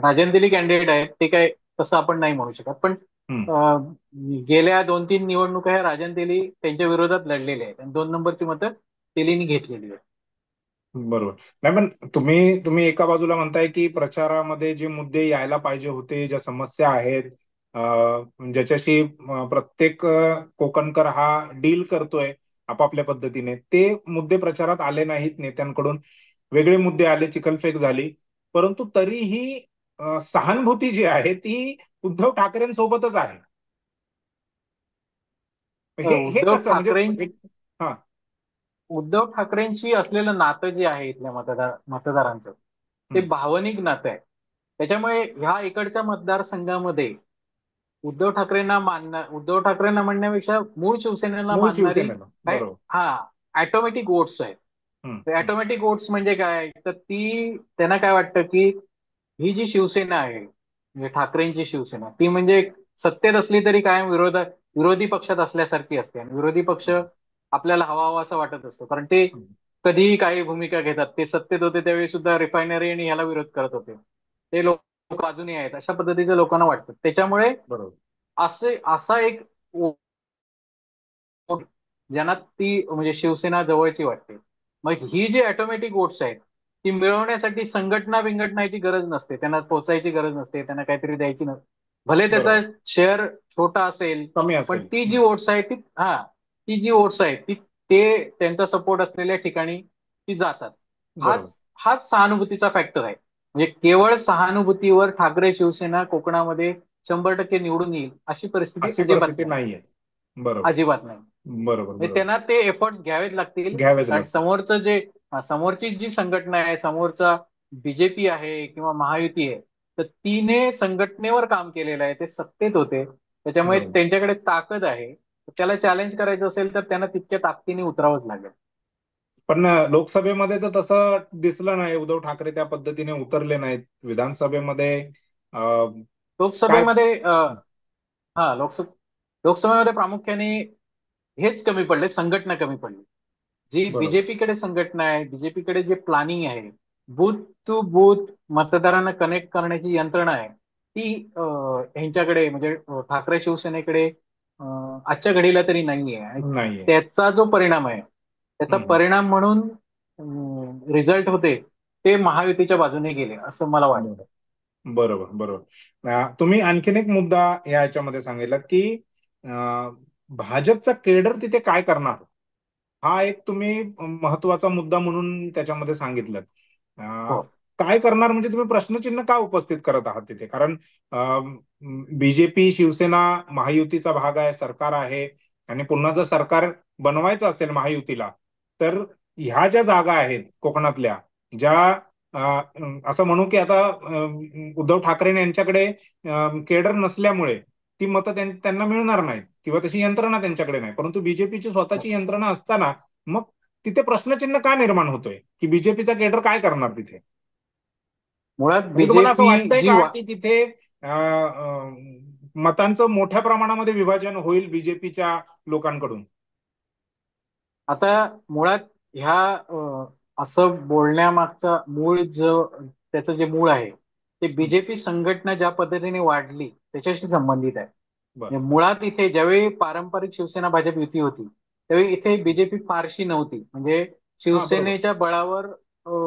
राजन दिली कॅन्डिडेट आहेत, ते काय तसं आपण नाही म्हणू शकत, पण हम्म, गेल्या 2-3 निवडणुका ह्या राजन तेली त्यांच्या विरोधात लढलेल्या आहेत आणि 2 नंबरची मतं तेलीनी घेतलेली आहेत. बरोबर. नाही पण तुम्ही तुम्ही एका बाजूला म्हणताय की प्रचारामध्ये जे मुद्दे यायला पाहिजे होते, ज्या समस्या आहेत, ज्याच्याशी प्रत्येक कोकणकर हा डील करतोय आपापल्या पद्धतीने, ते मुद्दे प्रचारात आले नाहीत नेत्यांकडून. वेगळे मुद्दे आले, चिखलफेक झाली. परंतु तरीही सहानुभूती जी आहे ती उद्धव ठाकरेंसोबतच आहे. हे उद्धव कसं म्हणजे ठाकरे एक. हा. उद्धव ठाकरेंशी असलेलं नातं जे आहे इथल्या मतदारांचं, ते हम्म. भावनिक नातं आहे. त्याच्यामुळे ह्या इकडच्या मतदारसंघामध्ये उद्धव ठाकरेंना म्हणण्यापेक्षा मूळ शिवसेनेला मूळ मानणारी शिवसेनेला, काय, बरोबर. हा, ऑटोमॅटिक वोट्स आहेत. हम्म, हम्म. ऑटोमॅटिक वोट्स म्हणजे काय, तर ती त्यांना काय वाटतं की ही जी शिवसेना आहे म्हणजे ठाकरेंची शिवसेना, ती म्हणजे सत्तेत असली तरी कायम विरोधी पक्षात असल्यासारखी असते आणि विरोधी पक्ष आपल्याला हवा हवा असं वाटत असतो, कारण ते हम्म. कधीही काही भूमिका घेतात. ते सत्तेत होते त्यावेळी सुद्धा रिफायनरी आणि ह्याला विरोध करत होते, ते लोक अजूनही आहेत, अशा पद्धतीचं लोकांना वाटतं. त्याच्यामुळे बरोबर. असा एक वोट ज्यांना ती म्हणजे शिवसेना जवळची वाटते. मग ही जी ऑटोमॅटिक वोट्स आहेत ती मिळवण्यासाठी संघटना बिंगटण्याची गरज नसते, त्यांना पोचायची गरज नसते, त्यांना काहीतरी द्यायची नसते. भले त्याचा बरोबर. शेअर छोटा असेल, कमी पण असेल. ती जी वोट्स आहे ती जी वोट्स आहे ती ते त्यांचा सपोर्ट असलेल्या ठिकाणी ती जातात. बरोबर. हाच सहानुभूतीचा फॅक्टर आहे. म्हणजे केवळ सहानुभूतीवर ठाकरे शिवसेना कोकणामध्ये 100% निवडून येईल अशी परिस्थिती अशी अजिबात परिस्थिती नाही. नाहीये. बरोबर. अजिबात नाही. बरोबर. म्हणजे बरोबर. त्यांना ते एफर्ट्स घ्यावेच लागतील, घ्यावेच कारण लागतील. समोरची जी संघटना आहे, समोरचा बीजेपी आहे किंवा महायुती आहे, तर तिने संघटनेवर काम केलेलं आहे, ते सत्तेत होते, त्याच्यामुळे बरोबर. त्यांच्याकडे ताकद आहे. त्याला चॅलेंज करायचं असेल तर त्यांना तितक्या ताकदीने उतरावंच लागेल. पण लोकसभेमध्ये तर तसं दिसलं नाही. उद्धव ठाकरे त्या पद्धतीने उतरले नाहीत विधानसभेमध्ये. अं, काय. लोकसभेमध्ये हा लोकसभेमध्ये प्रामुख्याने हेच कमी पडले, संघटना कमी पडली. जी बरोबर. बीजेपीकडे संघटना आहे, बीजेपीकडे जे प्लॅनिंग आहे, बूथ टू बूथ मतदारांना कनेक्ट करण्याची यंत्रणा आहे, ती ह्यांच्याकडे म्हणजे ठाकरे शिवसेनेकडे आजच्या घडीला तरी नाहीये आणि नाहीये. त्याचा जो परिणाम आहे, त्याचा हम्म. परिणाम म्हणून रिझल्ट होते ते महायुतीच्या बाजूने गेले असं मला वाटतं. बरोबर. बरोबर. बरोबर. तुम्ही आणखीन एक मुद्दा या याच्यामध्ये सांगितलात की भाजपचा केडर तिथे काय करणार, हा एक तुम्ही महत्वाचा मुद्दा म्हणून त्याच्यामध्ये सांगितलं. हो. काय करणार म्हणजे तुम्ही प्रश्नचिन्ह का उपस्थित करत आहात तिथे? कारण बीजेपी शिवसेना महायुतीचा भाग आहे, सरकार आहे, आणि पुन्हा जर सरकार बनवायचं असेल महायुतीला, तर ह्या ज्या जागा आहेत कोकणातल्या, ज्या असं म्हणू की आता उद्धव ठाकरे यांच्याकडे केडर नसल्यामुळे ती मतं त्यांना मिळणार नाहीत किंवा तशी यंत्रणा त्यांच्याकडे नाही, परंतु बीजेपीची हो. स्वतःची यंत्रणा असताना मग तिथे प्रश्नचिन्ह का निर्माण होतोय की बीजेपीचा केडर काय करणार तिथे? मुळात म्हणजे तुम्हाला असं बीजेपी वाटतंय जी का की तिथे मतांचं मोठ्या प्रमाणामध्ये विभाजन होईल बीजेपीच्या लोकांकडून? आता मुळात ह्या असं बोलण्यामागचा त्याचं जे मूळ आहे ते हं, बीजेपी संघटना ज्या पद्धतीने वाढली त्याच्याशी संबंधित आहे. बरं. म्हणजे मुळात इथे ज्यावेळी पारंपरिक शिवसेना भाजप युती होती त्यावेळी इथे बीजेपी फारशी नव्हती. म्हणजे हा, बरोबर. शिवसेनेच्या बळावर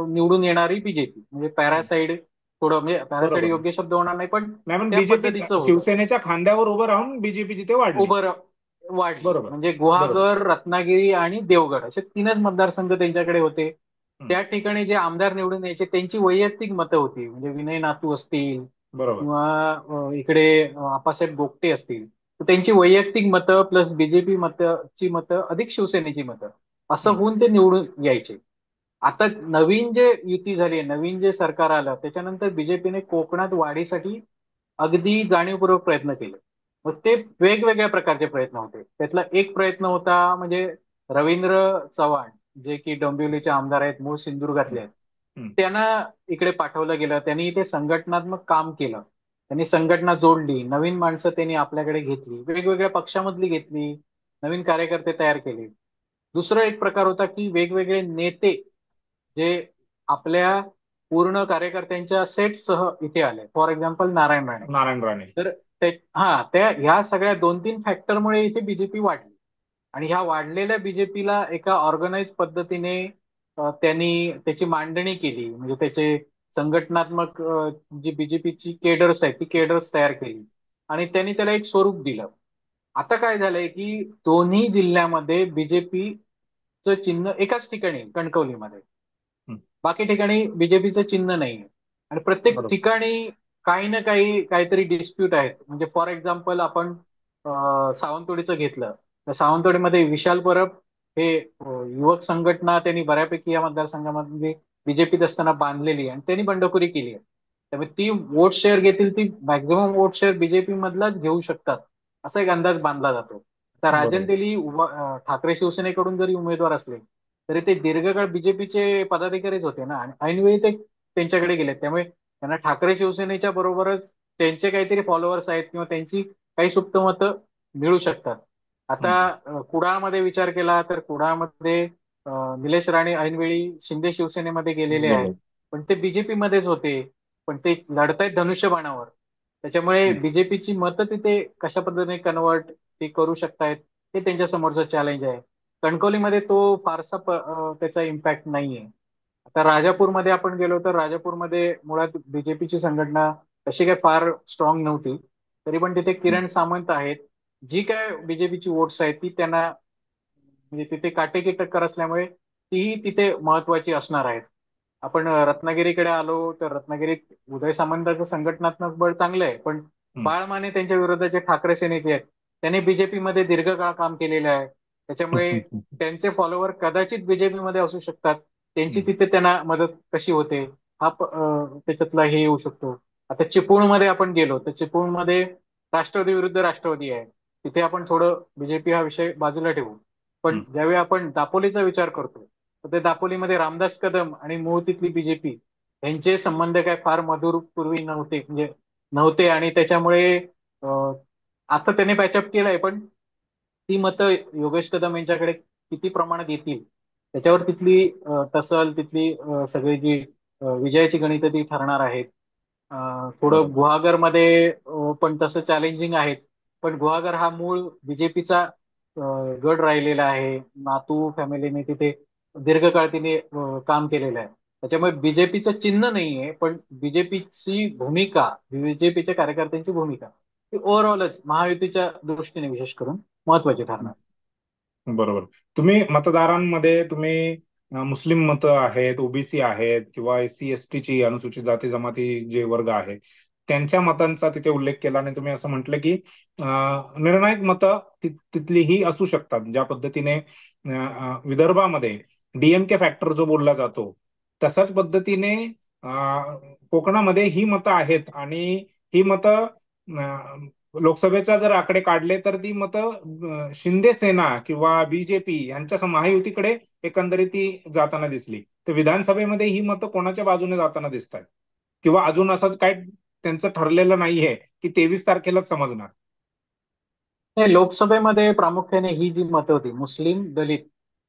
निवडून येणारी बीजेपी म्हणजे हं, पॅरासाइड, थोडं म्हणजे पॅरासाइड बरोबर. योग्य शब्द होणार नाही पण नाही पण त्या बीजेपी पद्धतीचं होतं. शिवसेनेच्या खांद्यावर उभं राहून बीजेपी तिथे वाढली. उभं वाढली बरोबर. म्हणजे बरोबर. गुहागर, रत्नागिरी आणि देवगड असे 3च मतदारसंघ त्यांच्याकडे होते. हं, त्या ठिकाणी जे आमदार निवडून यायचे त्यांची वैयक्तिक मतं होती, म्हणजे विनय नातू असतील बरोबर. किंवा इकडे आप्पासाहेब गोगटे असतील, तर त्यांची वैयक्तिक मतं प्लस बीजेपी मतची मतं अधिक शिवसेनेची मतं असं हम्म. होऊन ते निवडून यायचे. आता नवीन जे युती झाली आहे, नवीन जे सरकार आलं त्याच्यानंतर बीजेपीने कोकणात वाढीसाठी अगदी जाणीवपूर्वक प्रयत्न केले. मग ते वेगवेगळ्या प्रकारचे प्रयत्न होते. त्यातला एक प्रयत्न होता म्हणजे रवींद्र चव्हाण, जे की डोंबिवलीचे आमदार आहेत, मूळ सिंधुदुर्गातले हम्म. आहेत, हम्म. त्यांना इकडे पाठवलं गेलं. त्यांनी इथे संघटनात्मक काम केलं. त्यांनी संघटना जोडली, नवीन माणसं त्यांनी आपल्याकडे घेतली, वेगवेगळ्या पक्षामधली घेतली, नवीन कार्यकर्ते तयार केले. दुसरा एक प्रकार होता की वेगवेगळे नेते जे आपल्या पूर्ण कार्यकर्त्यांच्या सेटसह इथे आले. For example Narayan Rane. नारायण राणे. तर त्या ह्या सगळ्या 2-3 फॅक्टरमुळे इथे बीजेपी वाढली. आणि ह्या वाढलेल्या बीजेपीला एका ऑर्गनाइज पद्धतीने त्यांनी त्याची मांडणी केली. म्हणजे त्याचे संघटनात्मक जी बीजेपीची केडर्स आहेत ती केडर्स तयार केली आणि त्यांनी त्याला एक स्वरूप दिलं. आता काय झालंय की दोन्ही जिल्ह्यामध्ये बीजेपीचं चिन्ह एकाच ठिकाणी आहे, कणकवलीमध्ये. हम्म. बाकी ठिकाणी बीजेपीचं चिन्ह नाही आहे. आणि प्रत्येक बरोबर. ठिकाणी काही ना काही काहीतरी डिस्प्यूट आहेत. म्हणजे फॉर एक्झाम्पल आपण सावंतवाडीचं घेतलं तर सावंतवाडीमध्ये विशाल परब हे युवक संघटना त्यांनी बऱ्यापैकी या मतदारसंघामध्ये बीजेपीत असताना बांधलेली आहे आणि त्यांनी बंडखोरी केली आहे. त्यामुळे ती वोट शेअर घेतील, ती मॅक्झिमम वोट शेअर बीजेपी मधलाच घेऊ शकतात असा एक अंदाज बांधला जातो. आता राजन बरोबर. तेली ठाकरे शिवसेनेकडून जरी उमेदवार असले तरी ते दीर्घकाळ बीजेपीचे पदाधिकारीच होते ना, आणि ऐनवेळी ते त्यांच्याकडे गेले. त्यामुळे त्यांना ठाकरे शिवसेनेच्या बरोबरच त्यांचे काहीतरी फॉलोअर्स आहेत किंवा त्यांची काही सुप्त मतं मिळू शकतात. आता हम्म. कुडाळमध्ये विचार केला तर कुडाळमध्ये निलेश राणे ऐनवेळी शिंदे शिवसेनेमध्ये गेलेले आहेत. गेले. पण ते बीजेपी मध्येच होते. पण ते लढतायत धनुष्यबाणावर. त्याच्यामुळे हम्म. बीजेपीची मतं तिथे कशा पद्धतीने कन्वर्ट ते करू शकतायत हे त्यांच्या समोरचं चॅलेंज आहे. कणकवलीमध्ये तो फारसा त्याचा इम्पॅक्ट नाहीये. आता राजापूरमध्ये आपण गेलो तर राजापूरमध्ये मुळात बीजेपीची संघटना तशी काही फार स्ट्रॉंग नव्हती. तरी पण तिथे हम्म. किरण सामंत आहेत. जी काय बीजेपीची वोट्स आहेत ती त्यांना म्हणजे तिथे काटेकी टक्कर असल्यामुळे तीही तिथे महत्वाची असणार आहेत. आपण रत्नागिरीकडे आलो तर रत्नागिरीत उदय सामंतांचं संघटनात्मक बळ चांगलं आहे. पण हम्म. बाळ माने त्यांच्या विरोधाचे ठाकरे सेनेचे आहेत. त्यांनी बीजेपीमध्ये दीर्घकाळ काम केलेलं आहे. त्याच्यामुळे त्यांचे फॉलोअर कदाचित बीजेपीमध्ये असू शकतात. त्यांची हम्म. तिथे त्यांना मदत कशी होते हा त्याच्यातला हे येऊ शकतो. आता चिपळूणमध्ये आपण गेलो तर चिपळूणमध्ये राष्ट्रवादी विरुद्ध राष्ट्रवादी आहे. तिथे आपण थोडं बीजेपी हा विषय बाजूला ठेवू. पण हम्म. ज्यावेळी आपण दापोलीचा विचार करतो तर ते दापोलीमध्ये रामदास कदम आणि मूळ तिथली बीजेपी यांचे संबंध काय फार मधुर पूर्वी नव्हते, म्हणजे नव्हते. आणि त्याच्यामुळे आता त्याने पॅचअप केलंय. पण ती मतं योगेश कदम यांच्याकडे किती प्रमाणात येतील त्याच्यावर तिथली तसल तिथली सगळी जी विजयाची गणितं ती ठरणार आहेत. थोडं बरोबर. गुहागरमध्ये पण तसं चॅलेंजिंग आहेच. पण गुहागर हा मूळ बीजेपीचा गड राहिलेला आहे. नातू फॅमिलीने तिथे दीर्घकाळ तिने काम केलेलं आहे. त्याच्यामुळे बीजेपीचं चिन्ह नाहीये, पण बीजेपीची भूमिका, बीजेपीच्या कार्यकर्त्यांची भूमिका ही ओव्हरऑलच महायुतीच्या दृष्टीने विशेष करून महत्वाची ठरणार. बरोबर. तुम्ही मतदारांमध्ये तुम्ही मुस्लिम मतं आहेत, ओबीसी आहेत किंवा एससी एसटी ची अनुसूचित जाती जमाती जे वर्ग आहे त्यांच्या मतांचा तिथे उल्लेख केला आणि तुम्ही असं म्हटलं की निर्णायक मतं तिथली ही असू शकतात. ज्या पद्धतीने विदर्भामध्ये डीएमके फॅक्टर जो बोलला जातो तशाच पद्धतीने कोकणामध्ये ही मतं आहेत आणि ही मतं लोकसभेचा जर आकडे काढले तर ती मतं शिंदे सेना किंवा बीजेपी यांच्या महायुतीकडे एकंदरीत ती जाताना दिसली. तर विधानसभेमध्ये ही मतं कोणाच्या बाजूने जाताना दिसत आहेत किंवा अजून असंच काय त्यांचं ठरलेलं नाहीये की 23 तारखेलाच समजणार. हे लोकसभेमध्ये प्रामुख्याने ही जी मतं होती मुस्लिम दलित,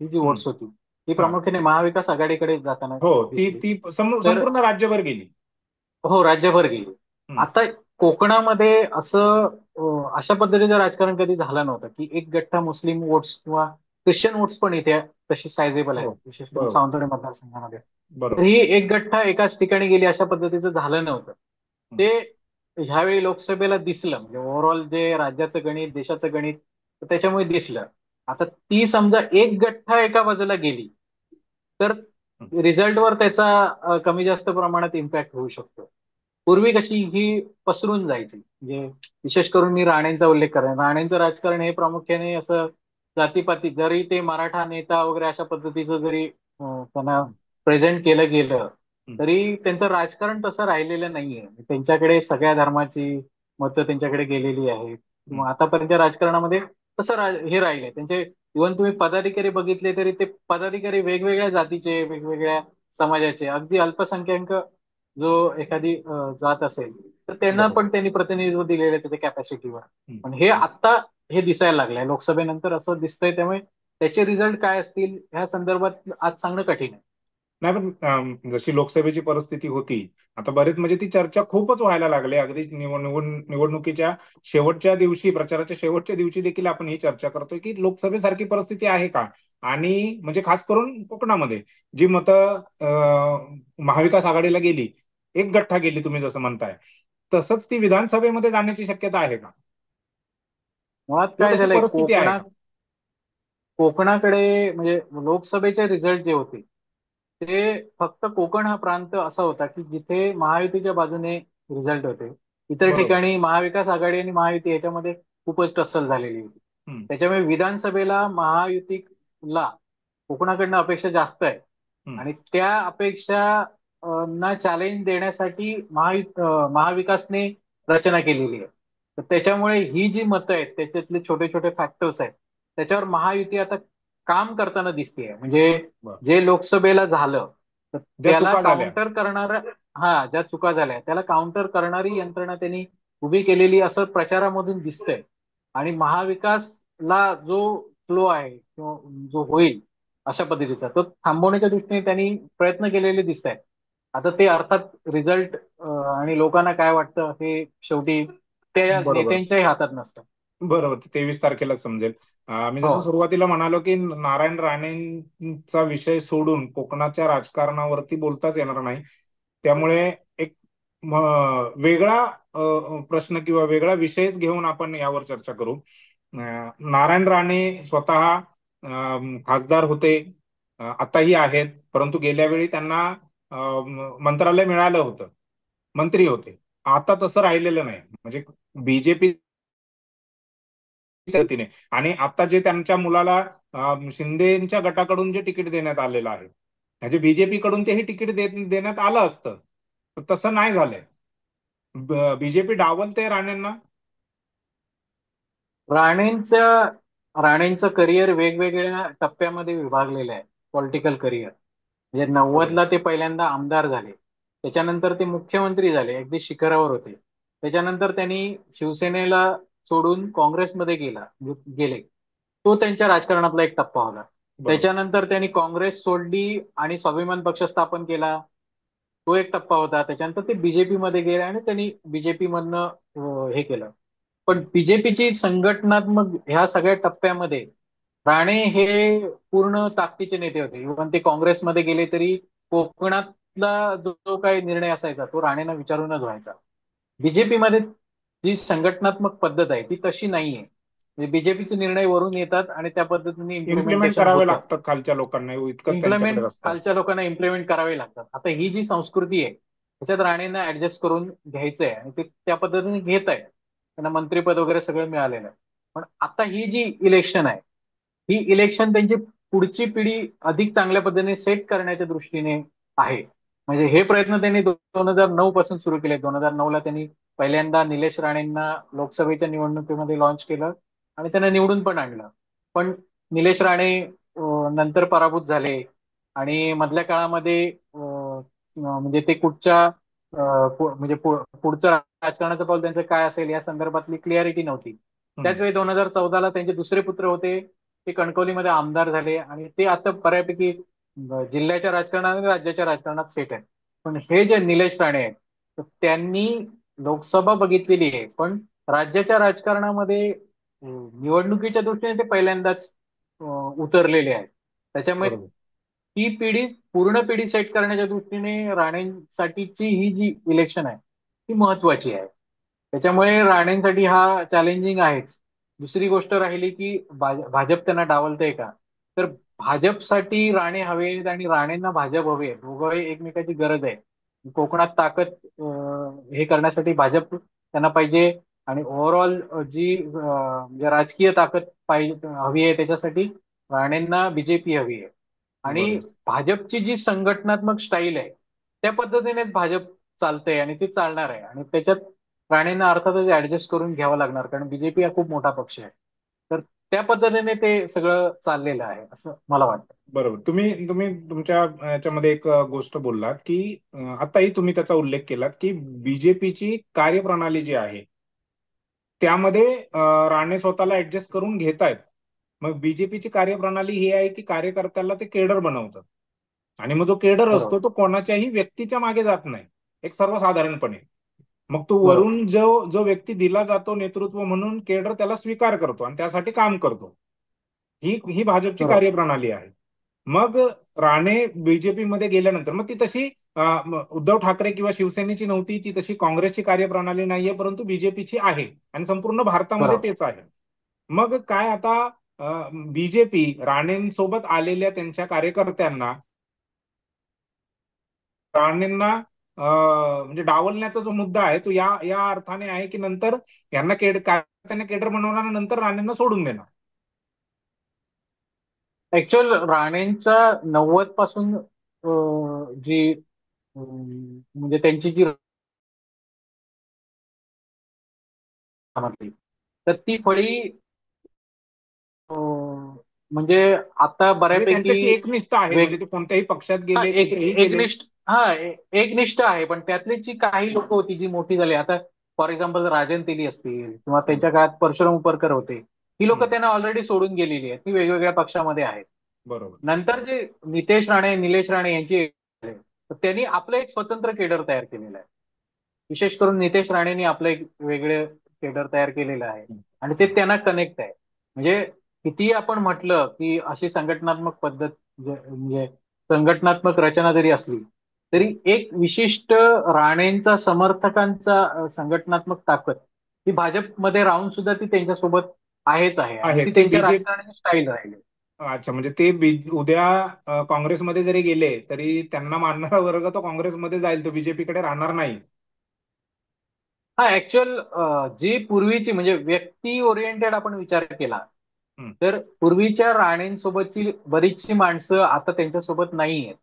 ही जी हम्म. वोट्स होती ही हा. प्रामुख्याने महाविकास आघाडीकडे जाताना हो, ती दिसली. ती तर संपूर्ण राज्यभर गेली. हो, राज्यभर गेली. हम्म. आता कोकणामध्ये असं अशा पद्धतीचं राजकारण कधी झालं नव्हतं की एक गठ्ठा मुस्लिम वोट्स किंवा ख्रिश्चन वोट्स पण इथे तशी सायझेबल आहेत, हो. विशेष करून बरोबर. सावंतवाडी मतदारसंघामध्ये. तर बरोबर. ही एक गठ्ठा एकाच ठिकाणी गेली अशा पद्धतीचं झालं नव्हतं. हम्म. ते ह्यावेळी लोकसभेला दिसलं. म्हणजे ओव्हरऑल जे राज्याचं गणित, देशाचं गणित, तर त्याच्यामुळे दिसलं. आता ती समजा एक गठ्ठा एका बाजूला गेली तर हम्म. रिझल्टवर त्याचा कमी जास्त प्रमाणात इम्पॅक्ट होऊ शकतो. पूर्वी कशी ही पसरून जायची. म्हणजे विशेष करून मी राणेंचा उल्लेख करेन. राणेंचं राजकारण हे प्रामुख्याने असं जातीपाती, जरी ते मराठा नेता वगैरे अशा पद्धतीचं जरी त्यांना प्रेझेंट केलं गेलं, हं, तरी त्यांचं राजकारण तसं राहिलेलं नाहीये. त्यांच्याकडे सगळ्या धर्माची मतं त्यांच्याकडे गेलेली आहेत, हं. किंवा आतापर्यंत राजकारणामध्ये तसं हे राहिले त्यांचे. इव्हन तुम्ही पदाधिकारी बघितले तरी ते पदाधिकारी वेगवेगळ्या जातीचे, वेगवेगळ्या समाजाचे, अगदी अल्पसंख्याक जो एखादी जात असेल तर त्यांना बरोबर. पण त्यांनी प्रतिनिधित्व दिलेलं आहे त्याच्या कॅपॅसिटीवर. हं. पण हे आत्ता हे दिसायला लागलंय लोकसभेनंतर, असं दिसतंय. त्यामुळे त्याचे रिझल्ट काय असतील ह्या संदर्भात आज सांगणं कठीण आहे. नाही पण जशी लोकसभेची परिस्थिती होती, आता बरेच म्हणजे ती चर्चा खूपच व्हायला लागली. अगदी निवडणुकीच्या शेवटच्या दिवशी, प्रचाराच्या शेवटच्या दिवशी देखील आपण ही चर्चा करतोय की लोकसभेसारखी परिस्थिती आहे का. आणि म्हणजे खास करून कोकणामध्ये जी मतं महाविकास आघाडीला गेली, एक गठ्ठा गेली तुम्ही जसं म्हणताय, तसंच ती विधानसभेमध्ये जाण्याची शक्यता आहे का, मुळात किंवा काय तशी झालंय, परिस्थिती आहे का? कोकणाकडे म्हणजे लोकसभेचे रिझल्ट जे होते ते फक्त कोकण हा प्रांत असा होता की जिथे महायुतीच्या बाजूने रिझल्ट होते. इतर बरोबर. ठिकाणी महाविकास आघाडी आणि महायुती याच्यामध्ये खूपच टस्सल झालेली होती. हम्म, त्याच्यामुळे विधानसभेला महायुतीला कोकणाकडनं अपेक्षा जास्त आहे. हम्म. आणि त्या अपेक्षा ना चॅलेंज देण्यासाठी महाविकासने रचना केलेली आहे. तर त्याच्यामुळे ही जी मतं आहेत त्याच्यातले छोटे छोटे फॅक्टर्स आहेत, त्याच्यावर महायुती आता काम करताना दिसतेय. म्हणजे बरं. जे लोकसभेला झालं तर ज्या त्याला चुका झाल्या. काउंटर करणार, हा, ज्या चुका झाल्या त्याला काउंटर करणारी यंत्रणा त्यांनी उभी केलेली असं प्रचारामधून दिसतंय. आणि महाविकासला जो फ्लो आहे किंवा जो होईल अशा पद्धतीचा तो थांबवण्याच्या दृष्टीने त्यांनी प्रयत्न केलेले दिसत आहेत. आता ते अर्थात रिझल्ट आणि लोकांना काय वाटतं हे शेवटी त्या बरोबर. नेत्यांच्याही हातात नसतं. बरोबर, 23 तारखेला समजेल. मी हो. जसं सुरुवातीला म्हणालो की नारायण राणेंचा विषय सोडून कोकणाच्या राजकारणावरती बोलताच येणार नाही. त्यामुळे एक वेगळा प्रश्न किंवा वेगळा विषयच घेऊन आपण यावर चर्चा करू. नारायण राणे स्वतः खासदार होते, आताही आहेत, परंतु गेल्या वेळी त्यांना मंत्रालय मिळालं होतं, मंत्री होते. आता तसं राहिलेलं नाही. म्हणजे बीजेपी पद्धतीने, आणि आता जे त्यांच्या मुलाला शिंदेच्या गटाकडून जे तिकीट देण्यात आलेलं आहे, म्हणजे बीजेपी कडून तेही तिकीट देण्यात आलं असतं, तर तसं नाही झालंय. बीजेपी डावलते राणेंना. राणेंच्या राणेंचं करिअर वेगवेगळ्या टप्प्यामध्ये विभागलेलं आहे. पॉलिटिकल करिअर म्हणजे बरोबर. 90ला ते पहिल्यांदा आमदार झाले, त्याच्यानंतर ते मुख्यमंत्री झाले, अगदी शिखरावर होते. त्याच्यानंतर त्यांनी शिवसेनेला सोडून काँग्रेसमध्ये गेले. तो त्यांच्या राजकारणातला एक टप्पा होता. बरोबर. त्याच्यानंतर त्यांनी काँग्रेस सोडली आणि स्वाभिमान पक्ष स्थापन केला. तो एक टप्पा होता. त्याच्यानंतर ते बीजेपी मध्ये गेले आणि त्यांनी बीजेपी मधनं हे केलं. पण बीजेपीची संघटनात्मक ह्या सगळ्या टप्प्यामध्ये राणे हे पूर्ण ताकदीचे नेते होते. इव्हन ते काँग्रेसमध्ये गेले तरी कोकणातला जो जो काही निर्णय असायचा तो राणेंना विचारूनच व्हायचा. बीजेपी मध्ये जी संघटनात्मक पद्धत आहे ती तशी नाहीये. म्हणजे बीजेपीचे निर्णय वरून येतात आणि त्या पद्धतीने इम्प्लिमेंट इम्प्लिमेंटेशन करावे होतं. लागतात खालच्या लोकांना, इतकंच इम्प्लिमेंट त्यांच्याकडे असतं. खालच्या लोकांना इम्प्लिमेंट करावे लागतात. आता ही जी संस्कृती आहे त्याच्यात राणेंना ऍडजस्ट करून घ्यायचंय आणि ते त्या पद्धतीने घेत आहे. त्यांना मंत्रिपद वगैरे सगळं मिळालेलं आहे. पण आता ही जी इलेक्शन आहे, ही इलेक्शन त्यांची पुढची पिढी अधिक चांगल्या पद्धतीने सेट करण्याच्या दृष्टीने आहे. म्हणजे हे प्रयत्न त्यांनी 2009 पासून सुरू केले. 2009ला त्यांनी पहिल्यांदा निलेश राणेंना लोकसभेच्या निवडणुकीमध्ये लॉन्च केलं आणि त्यांना निवडून पण आणलं. पण निलेश राणे नंतर पराभूत झाले आणि मधल्या काळामध्ये म्हणजे ते कुठच्या म्हणजे पुढचं राजकारणाचं पाऊल त्यांचं काय असेल या संदर्भातली क्लिअरिटी नव्हती. हम्म. त्याच वेळी 2014ला त्यांचे दुसरे पुत्र होते, ते कणकवलीमध्ये आमदार झाले आणि ते आता बऱ्यापैकी जिल्ह्याच्या राजकारणात आणि राज्याच्या राजकारणात सेट आहेत. पण हे जे निलेश राणे आहेत तर त्यांनी लोकसभा बघितलेली आहे, पण राज्याच्या राजकारणामध्ये निवडणुकीच्या दृष्टीने ते पहिल्यांदाच उतरलेले आहेत. त्याच्यामुळे बरोबर. ही पिढी, पूर्ण पिढी सेट करण्याच्या दृष्टीने राणेंसाठीची ही जी इलेक्शन आहे ती महत्वाची आहे. त्याच्यामुळे राणेंसाठी हा चॅलेंजिंग आहेच. दुसरी गोष्ट राहिली की भाजप त्यांना डावलतंय का, तर भाजपसाठी राणे हवेत आणि राणेंना भाजप हवे, दोघं एकमेकाची गरज आहे. कोकणात ताकद हे करण्यासाठी भाजप त्यांना पाहिजे. आणि ओव्हरऑल जी म्हणजे राजकीय ताकद पाहिजे हवी आहे त्याच्यासाठी राणेंना बीजेपी हवी आहे. आणि बरोबर. भाजपची जी संघटनात्मक स्टाईल आहे त्या पद्धतीनेच भाजप चालतंय आणि ते चालणार आहे. आणि त्याच्यात राणेंना अर्थातच ऍडजस्ट करून घ्यावं लागणार, कारण बीजेपी हा खूप मोठा पक्ष आहे. तर त्या पद्धतीने ते सगळं चाललेलं आहे असं मला वाटतं. बरोबर. तुम्ही तुम्ही तुमच्या याच्यामध्ये एक गोष्ट बोललात की आताही तुम्ही त्याचा उल्लेख केलात की बीजेपीची कार्यप्रणाली जी आहे त्यामध्ये राणे स्वतःला ऍडजस्ट करून घेतायत. मग बीजेपीची कार्यप्रणाली ही आहे की कार्यकर्त्याला ते केडर बनवतात आणि मग जो केडर असतो बरोबर. तो कोणाच्याही व्यक्तीच्या मागे जात नाही, एक सर्वसाधारणपणे. मग तो बरोबर. वरून जो जो व्यक्ती दिला जातो नेतृत्व म्हणून, केडर त्याला स्वीकार करतो आणि त्यासाठी काम करतो. ही ही भाजपची बरोबर. कार्यप्रणाली आहे. मग राणे बीजेपी मध्ये गेल्यानंतर मग ती तशी उद्धव ठाकरे किंवा शिवसेनेची नव्हती, ती तशी काँग्रेसची कार्यप्रणाली नाहीये, परंतु बीजेपीची आहे आणि संपूर्ण भारतामध्ये बरोबर. तेच आहे. मग काय आता बीजेपी राणेंसोबत आलेल्या त्यांच्या कार्यकर्त्यांना, राणेंना म्हणजे डावलण्याचा जो मुद्दा आहे तो या या अर्थाने आहे की नंतर यांना त्यांना केडर बनवणार आणि नंतर राणेंना सोडून देणार. ऍक्च्युअल राणेंच्या 90 पासून जी म्हणजे त्यांची जी म्हटली तर ती फळी म्हणजे आता म्हणजे बऱ्यापैकी त्यांच्याशी एकनिष्ठ आहे, म्हणजे वेग ते कोणत्याही पक्षात हा गेले एक कुठेही गेले. एकनिष्ठ हा एकनिष्ठ आहे. पण त्यातली जी काही लोक होती जी मोठी झाली आता, फॉर एक्झाम्पल राजन तेली असतील किंवा हम्म, त्यांच्या काळात परशुराम उपरकर होते, ही लोक हम्म, त्यांना ऑलरेडी सोडून गेलेली आहेत, ती वेगवेगळ्या पक्षामध्ये आहेत. बरोबर. नंतर जे नितेश राणे निलेश राणे यांची तर त्यांनी आपलं एक स्वतंत्र केडर तयार केलेलं आहे. विशेष करून नितेश राणेंनी आपलं एक वेगळे केडर तयार केलेलं आहे. हम्म, आणि ते त्यांना कनेक्ट आहे. म्हणजे कितीही आपण म्हटलं की अशी संघटनात्मक पद्धत म्हणजे संघटनात्मक रचना जरी असली हम्म. तरी एक विशिष्ट राणेंचा समर्थकांचा संघटनात्मक ताकद ही भाजपमध्ये राहून सुद्धा ती त्यांच्यासोबत आहेच आहे आणि आहे ती ते त्यांच्या बीजेपी. राजकारणाची स्टाईल राहिली. अच्छा, म्हणजे ते उद्या काँग्रेसमध्ये जरी गेले तरी त्यांना मानणारा वर्ग तो काँग्रेसमध्ये जाईल, तो बीजेपीकडे राहणार नाही. हा ऍक्च्युअल जी पूर्वीची म्हणजे व्यक्ती ओरिएंटेड आपण विचार केला हम्म, तर पूर्वीच्या राणेंसोबतची बरीचशी माणसं आता त्यांच्यासोबत नाही आहेत.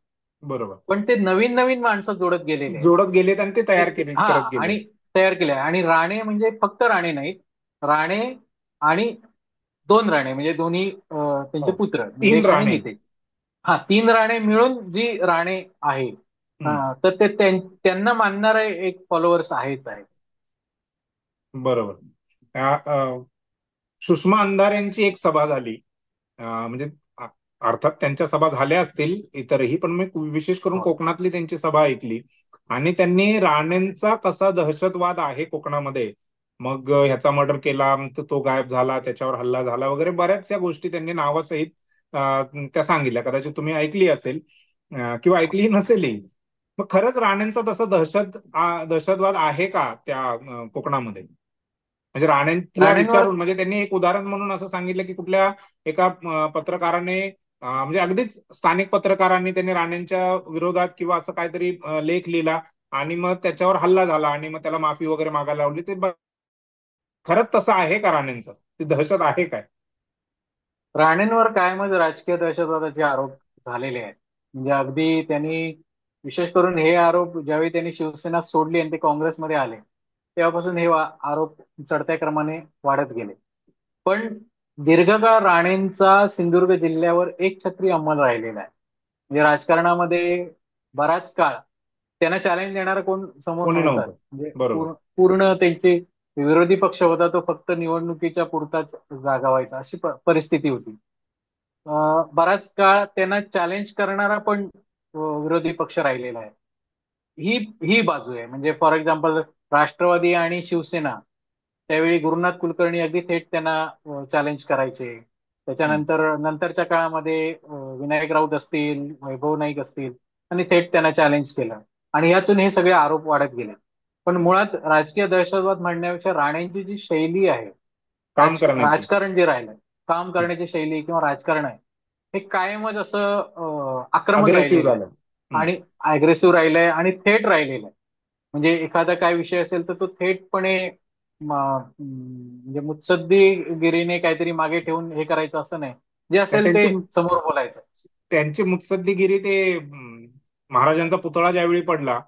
बरोबर. पण ते नवीन नवीन माणसं जोडत गेलेले आहेत. जोडत गेलेत आणि ते तयार केले हा करत गेले. आणि तयार केले आहे. आणि राणे म्हणजे फक्त राणे नाहीत, राणे आणि दोन राणे म्हणजे दोन्ही त्यांचे हो, पुत्र तीन निलेश आणि राणे. नितेश. हा तीन राणे मिळून जी राणे आहे हम्म, तर ते त्यांना मानणारे एक फॉलोअर्स आहेत आहेत. बरोबर. सुषमा अंधार यांची एक सभा झाली. म्हणजे अ- अर्थात त्यांच्या सभा झाल्या असतील इतरही, पण मी विशेष करून हो. कोकणातली त्यांची सभा ऐकली. आणि त्यांनी राणेंचा कसा दहशतवाद आहे कोकणामध्ये, मग ह्याचा मर्डर केला, मग तो गायब झाला, त्याच्यावर हल्ला झाला वगैरे बऱ्याचशा गोष्टी त्यांनी नावासहित त्या सांगितल्या. कदाचित तुम्ही ऐकली असेल किंवा ऐकली नसेलही. मग खरंच राणेंचा तसं दहशतवाद आहे का त्या कोकणामध्ये? म्हणजे राणेंला राणेंवर विचारून, म्हणजे त्यांनी एक उदाहरण म्हणून असं सांगितलं की कुठल्या एका पत्रकाराने म्हणजे अगदीच स्थानिक पत्रकारांनी त्यांनी राणेंच्या विरोधात किंवा असं काहीतरी लेख लिहिला आणि मग त्याच्यावर हल्ला झाला आणि मग त्याला माफी वगैरे मागायला लावली. ते खरंच तसं आहे का राणेंचं? ती दहशत आहे काय? राणेंवर कायमच राजकीय दहशतवादाचे आरोप झालेले आहेत. म्हणजे अगदी त्यांनी विशेष करून हे आरोप ज्यावेळी त्यांनी शिवसेना सोडली आणि ते काँग्रेसमध्ये आले तेव्हापासून हे आरोप चढत्या क्रमाने वाढत गेले. पण दीर्घकाळ राणेंचा सिंधुदुर्ग जिल्ह्यावर एक छत्री अंमल राहिलेला आहे. म्हणजे राजकारणामध्ये बराच काळ त्यांना चॅलेंज देणारा कोण समोर कोणी नव्हताच. नव्हतं. म्हणजे बरोबर. पूर्ण त्यांचे विरोधी पक्ष होता तो फक्त निवडणुकीच्या पुरताच जागा व्हायचा अशी परिस्थिती होती. बराच काळ त्यांना चॅलेंज करणारा पण विरोधी पक्ष राहिलेला आहे. ही ही बाजू आहे. म्हणजे फॉर एक्झाम्पल राष्ट्रवादी आणि शिवसेना त्यावेळी गुरुनाथ कुलकर्णी अगदी थेट त्यांना चॅलेंज करायचे. हम्म. त्याच्यानंतर नंतरच्या काळामध्ये विनायक राऊत असतील वैभव नाईक असतील आणि थेट त्यांना चॅलेंज केलं. आणि यातून हे सगळे आरोप वाढत गेले. पण मुळात राजकीय दहशतवाद म्हणण्यापेक्षा राणेंची जी शैली आहे काम करण्याची. राजकारण जे राहिलं काम करण्याची शैली किंवा राजकारण आहे हे कायमच असं आक्रमक अग्रेसिव्ह राहिलेलं आहे. झालं. हम्म. आणि अग्रेसिव्ह राहिलाय आणि थेट राहिलेला आहे. म्हणजे एखादा काय विषय असेल तर तो थेटपणे म्हणजे मुत्सद्दीगिरीने काहीतरी मागे ठेवून हे करायचं असं नाही. जे तर असेल ते त्यांची समोर बोलायचं. त्यांची मुत्सद्दीगिरी ते महाराजांचा पुतळा ज्यावेळी पडला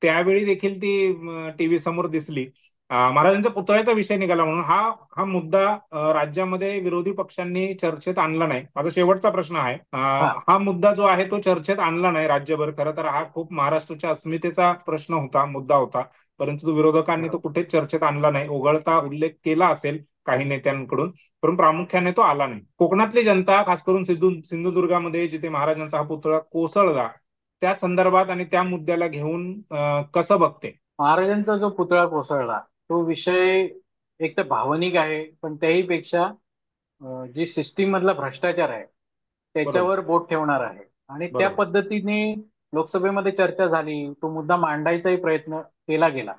त्यावेळी देखील ती टीव्ही समोर दिसली. महाराजांच्या पुतळ्याचा विषय निघाला म्हणून हा हा मुद्दा राज्यामध्ये विरोधी पक्षांनी चर्चेत आणला नाही. माझा शेवटचा प्रश्न आहे, हा. हा मुद्दा जो आहे तो चर्चेत आणला नाही राज्यभर. खरं तर हा खूप महाराष्ट्राच्या अस्मितेचा प्रश्न होता, मुद्दा होता, परंतु विरोधकांनी तो बरोबर. कुठेच चर्चेत आणला नाही. ओघळता उल्लेख केला असेल काही नेत्यांकडून, पण प्रामुख्याने तो आला नाही. कोकणातली जनता, खास करून सिंधुदुर्गामध्ये जिथे महाराजांचा हा पुतळा कोसळला, त्या संदर्भात आणि त्या मुद्द्याला घेऊन कसं बघते? महाराजांचा जो पुतळा कोसळला तो विषय एक तर भावनिक आहे, पण त्याही पेक्षा जी सिस्टीम मधला भ्रष्टाचार आहे बरोबर. त्याच्यावर बोट ठेवणार आहे. आणि त्या बरोबर. पद्धतीने लोकसभेमध्ये चर्चा झाली, तो मुद्दा मांडायचाही प्रयत्न केला गेला.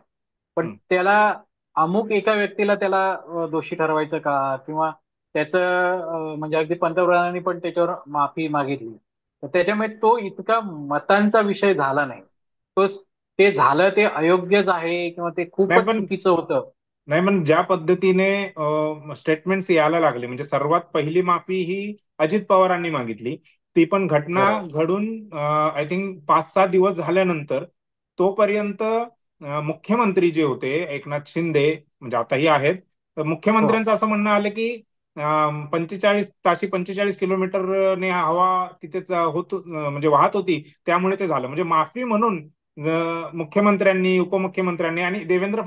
पण हं. त्याला अमुक एका व्यक्तीला त्याला दोषी ठरवायचं का, किंवा त्याचं म्हणजे अगदी पंतप्रधानांनी पण त्याच्यावर माफी मागितली, तर त्याच्यामुळे तो इतका मतांचा विषय झाला नाही. तो ते झालं ते अयोग्यच आहे किंवा ते नाही खूपच पण चुकीचं होतं. नाही पण ज्या पद्धतीने स्टेटमेंट्स यायला लागले, म्हणजे सर्वात पहिली माफी ही अजित पवारांनी मागितली, ती पण घटना बरोबर. घडून आय थिंक 5-6 दिवस झाल्यानंतर. तोपर्यंत मुख्यमंत्री जे होते एकनाथ शिंदे, म्हणजे आताही आहेत, तर हो. मुख्यमंत्र्यांचं असं म्हणणं आलं की 45 किलोमीटरने हवा तिथेच म्हणजे वाहत होती, त्यामुळे ते झालं. म्हणजे माफी म्हणून मुख्यमंत्र्यांनी, उपमुख्यमंत्र्यांनी आणि देवेंद्र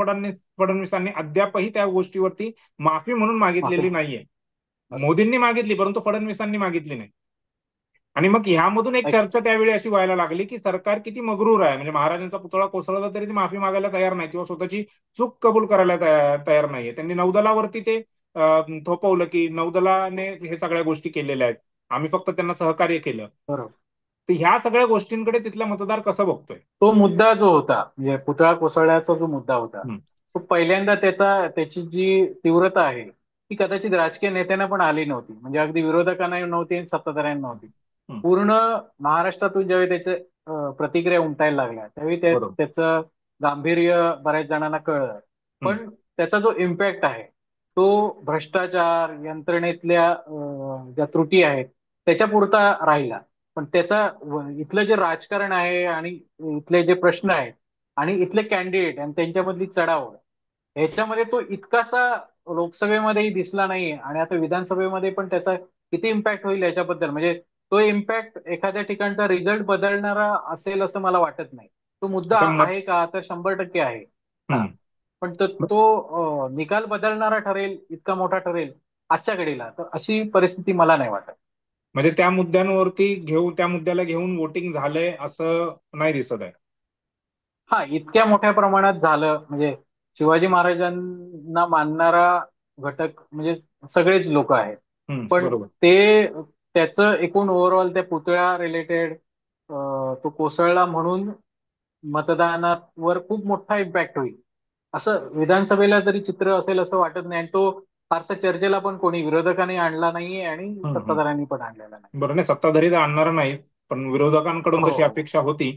फडणवीसांनी अद्यापही त्या गोष्टीवरती माफी म्हणून माफी. मागितलेली नाहीये. बरोबर. मोदींनी मागितली, परंतु फडणवीसांनी मागितली नाही. आणि मग ह्यामधून एक ऐक- चर्चा त्यावेळी अशी व्हायला लागली की सरकार किती मगरूर आहे, म्हणजे महाराजांचा पुतळा कोसळला तरी ती माफी मागायला तयार नाही किंवा स्वतःची चूक कबूल करायला तयार नाहीये. त्यांनी नौदलावरती ते थोपवलं की नौदलाने हे सगळ्या गोष्टी केलेल्या आहेत, आम्ही फक्त त्यांना सहकार्य केलं. बरोबर. तर ह्या सगळ्या गोष्टींकडे तिथला मतदार कसं बघतोय? तो मुद्दा जो होता म्हणजे पुतळा कोसळण्याचा जो मुद्दा होता, हम्म. तो पहिल्यांदा त्याची जी तीव्रता आहे ती कदाचित राजकीय नेत्यांना पण आली नव्हती. म्हणजे अगदी विरोधकांना नव्हती आणि सत्ताधाऱ्यांना नव्हती. हम्म. पूर्ण महाराष्ट्रातून ज्यावेळी त्याचे प्रतिक्रिया उमटायला लागल्या त्यावेळी बरोबर. त्याचं गांभीर्य बऱ्याच जणांना कळलं. हम्म. पण त्याचा जो इम्पॅक्ट आहे तो भ्रष्टाचार, यंत्रणेतल्या ज्या त्रुटी आहेत त्याच्या पुरता राहिला. पण इथलं जे राजकारण आहे आणि इथले जे प्रश्न आहेत आणि इथले कॅन्डिडेट आणि त्यांच्यामधली चढाओढ, ह्याच्यामध्ये तो इतकासा लोकसभेमध्येही दिसला नाही. आणि आता विधानसभेमध्ये पण त्याचा किती इम्पॅक्ट होईल याच्याबद्दल, म्हणजे तो इम्पॅक्ट एखाद्या ठिकाणचा रिझल्ट बदलणारा असेल असं मला वाटत नाही. तो मुद्दा अच्छा मत. आहे का, तर 100% आहे. हा. हम्म. पण तो निकाल बदलणारा ठरेल, इतका मोठा ठरेल आजच्या घडीला, तर अशी परिस्थिती मला नाही वाटत. म्हणजे त्या मुद्द्याला घेऊन वोटिंग झालंय असं नाही दिसत आहे. हा, इतक्या मोठ्या प्रमाणात झालं म्हणजे शिवाजी महाराजांना मानणारा घटक म्हणजे सगळेच लोक आहेत. पण बरोबर. त्याचं एकूण ओव्हरऑल त्या पुतळ्या रिलेटेड तो कोसळला म्हणून मतदानावर खूप मोठा इम्पॅक्ट होईल असं विधानसभेला तरी चित्र असेल असं वाटत नाही. आणि तो फारसा चर्चेला पण कोणी विरोधकांनी आणला नाहीये आणि हम्म. सत्ताधाऱ्यांनी पण आणलेला नाही. बरं, नाही सत्ताधारी तर आणणार नाहीत, पण विरोधकांकडून हो. तशी अपेक्षा होती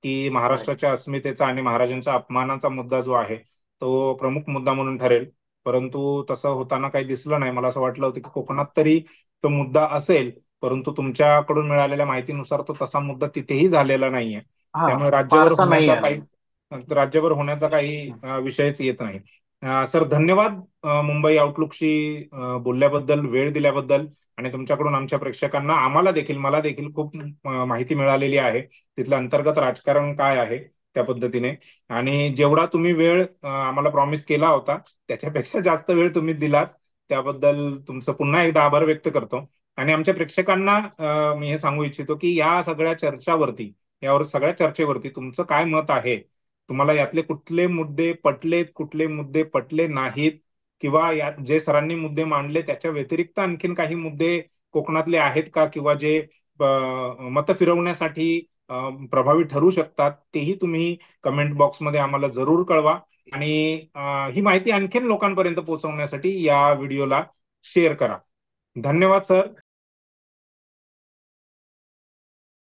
की राईट. महाराष्ट्राच्या अस्मितेचा आणि महाराजांच्या अपमानाचा मुद्दा जो आहे तो प्रमुख मुद्दा म्हणून ठरेल. परंतु तसं होताना काही दिसलं नाही. मला असं वाटलं होतं की कोकणात तरी तो मुद्दा असेल, परंतु तुमच्याकडून मिळालेल्या माहितीनुसार तो तसा मुद्दा तिथेही झालेला नाहीये. हा, त्यामुळे फारसा नाही आहे. राज्यावर होण्याचा काही विषयच येत नाही. सर, धन्यवाद मुंबई आउटलुकशी बोलल्याबद्दल, वेळ दिल्याबद्दल. आणि तुमच्याकडून आमच्या प्रेक्षकांना, आम्हाला देखील, मला देखील खूप माहिती मिळालेली आहे तिथलं अंतर्गत राजकारण काय आहे त्या पद्धतीने. आणि जेवढा तुम्ही वेळ आम्हाला प्रॉमिस केला होता त्याच्यापेक्षा जास्त वेळ तुम्ही दिलात, त्याबद्दल तुमचं पुन्हा एकदा आभार व्यक्त करतो. आणि आमच्या प्रेक्षकांना मी हे सांगू इच्छितो की यावर सगळ्या चर्चेवरती तुमचं काय मत आहे? तुम्हाला यातले कुठले मुद्दे पटलेत, कुठले मुद्दे पटले नाहीत, किंवा यात जे सरांनी मुद्दे मांडले त्याच्या व्यतिरिक्त आणखीन काही मुद्दे कोकणातले आहेत का, किंवा जे मतं फिरवण्यासाठी प्रभावी ठरू शकतात, तेही तुम्ही कमेंट बॉक्समध्ये आम्हाला जरूर कळवा. आणि ही माहिती आणखीन लोकांपर्यंत पोहोचवण्यासाठी या व्हिडिओला शेअर करा. धन्यवाद सर.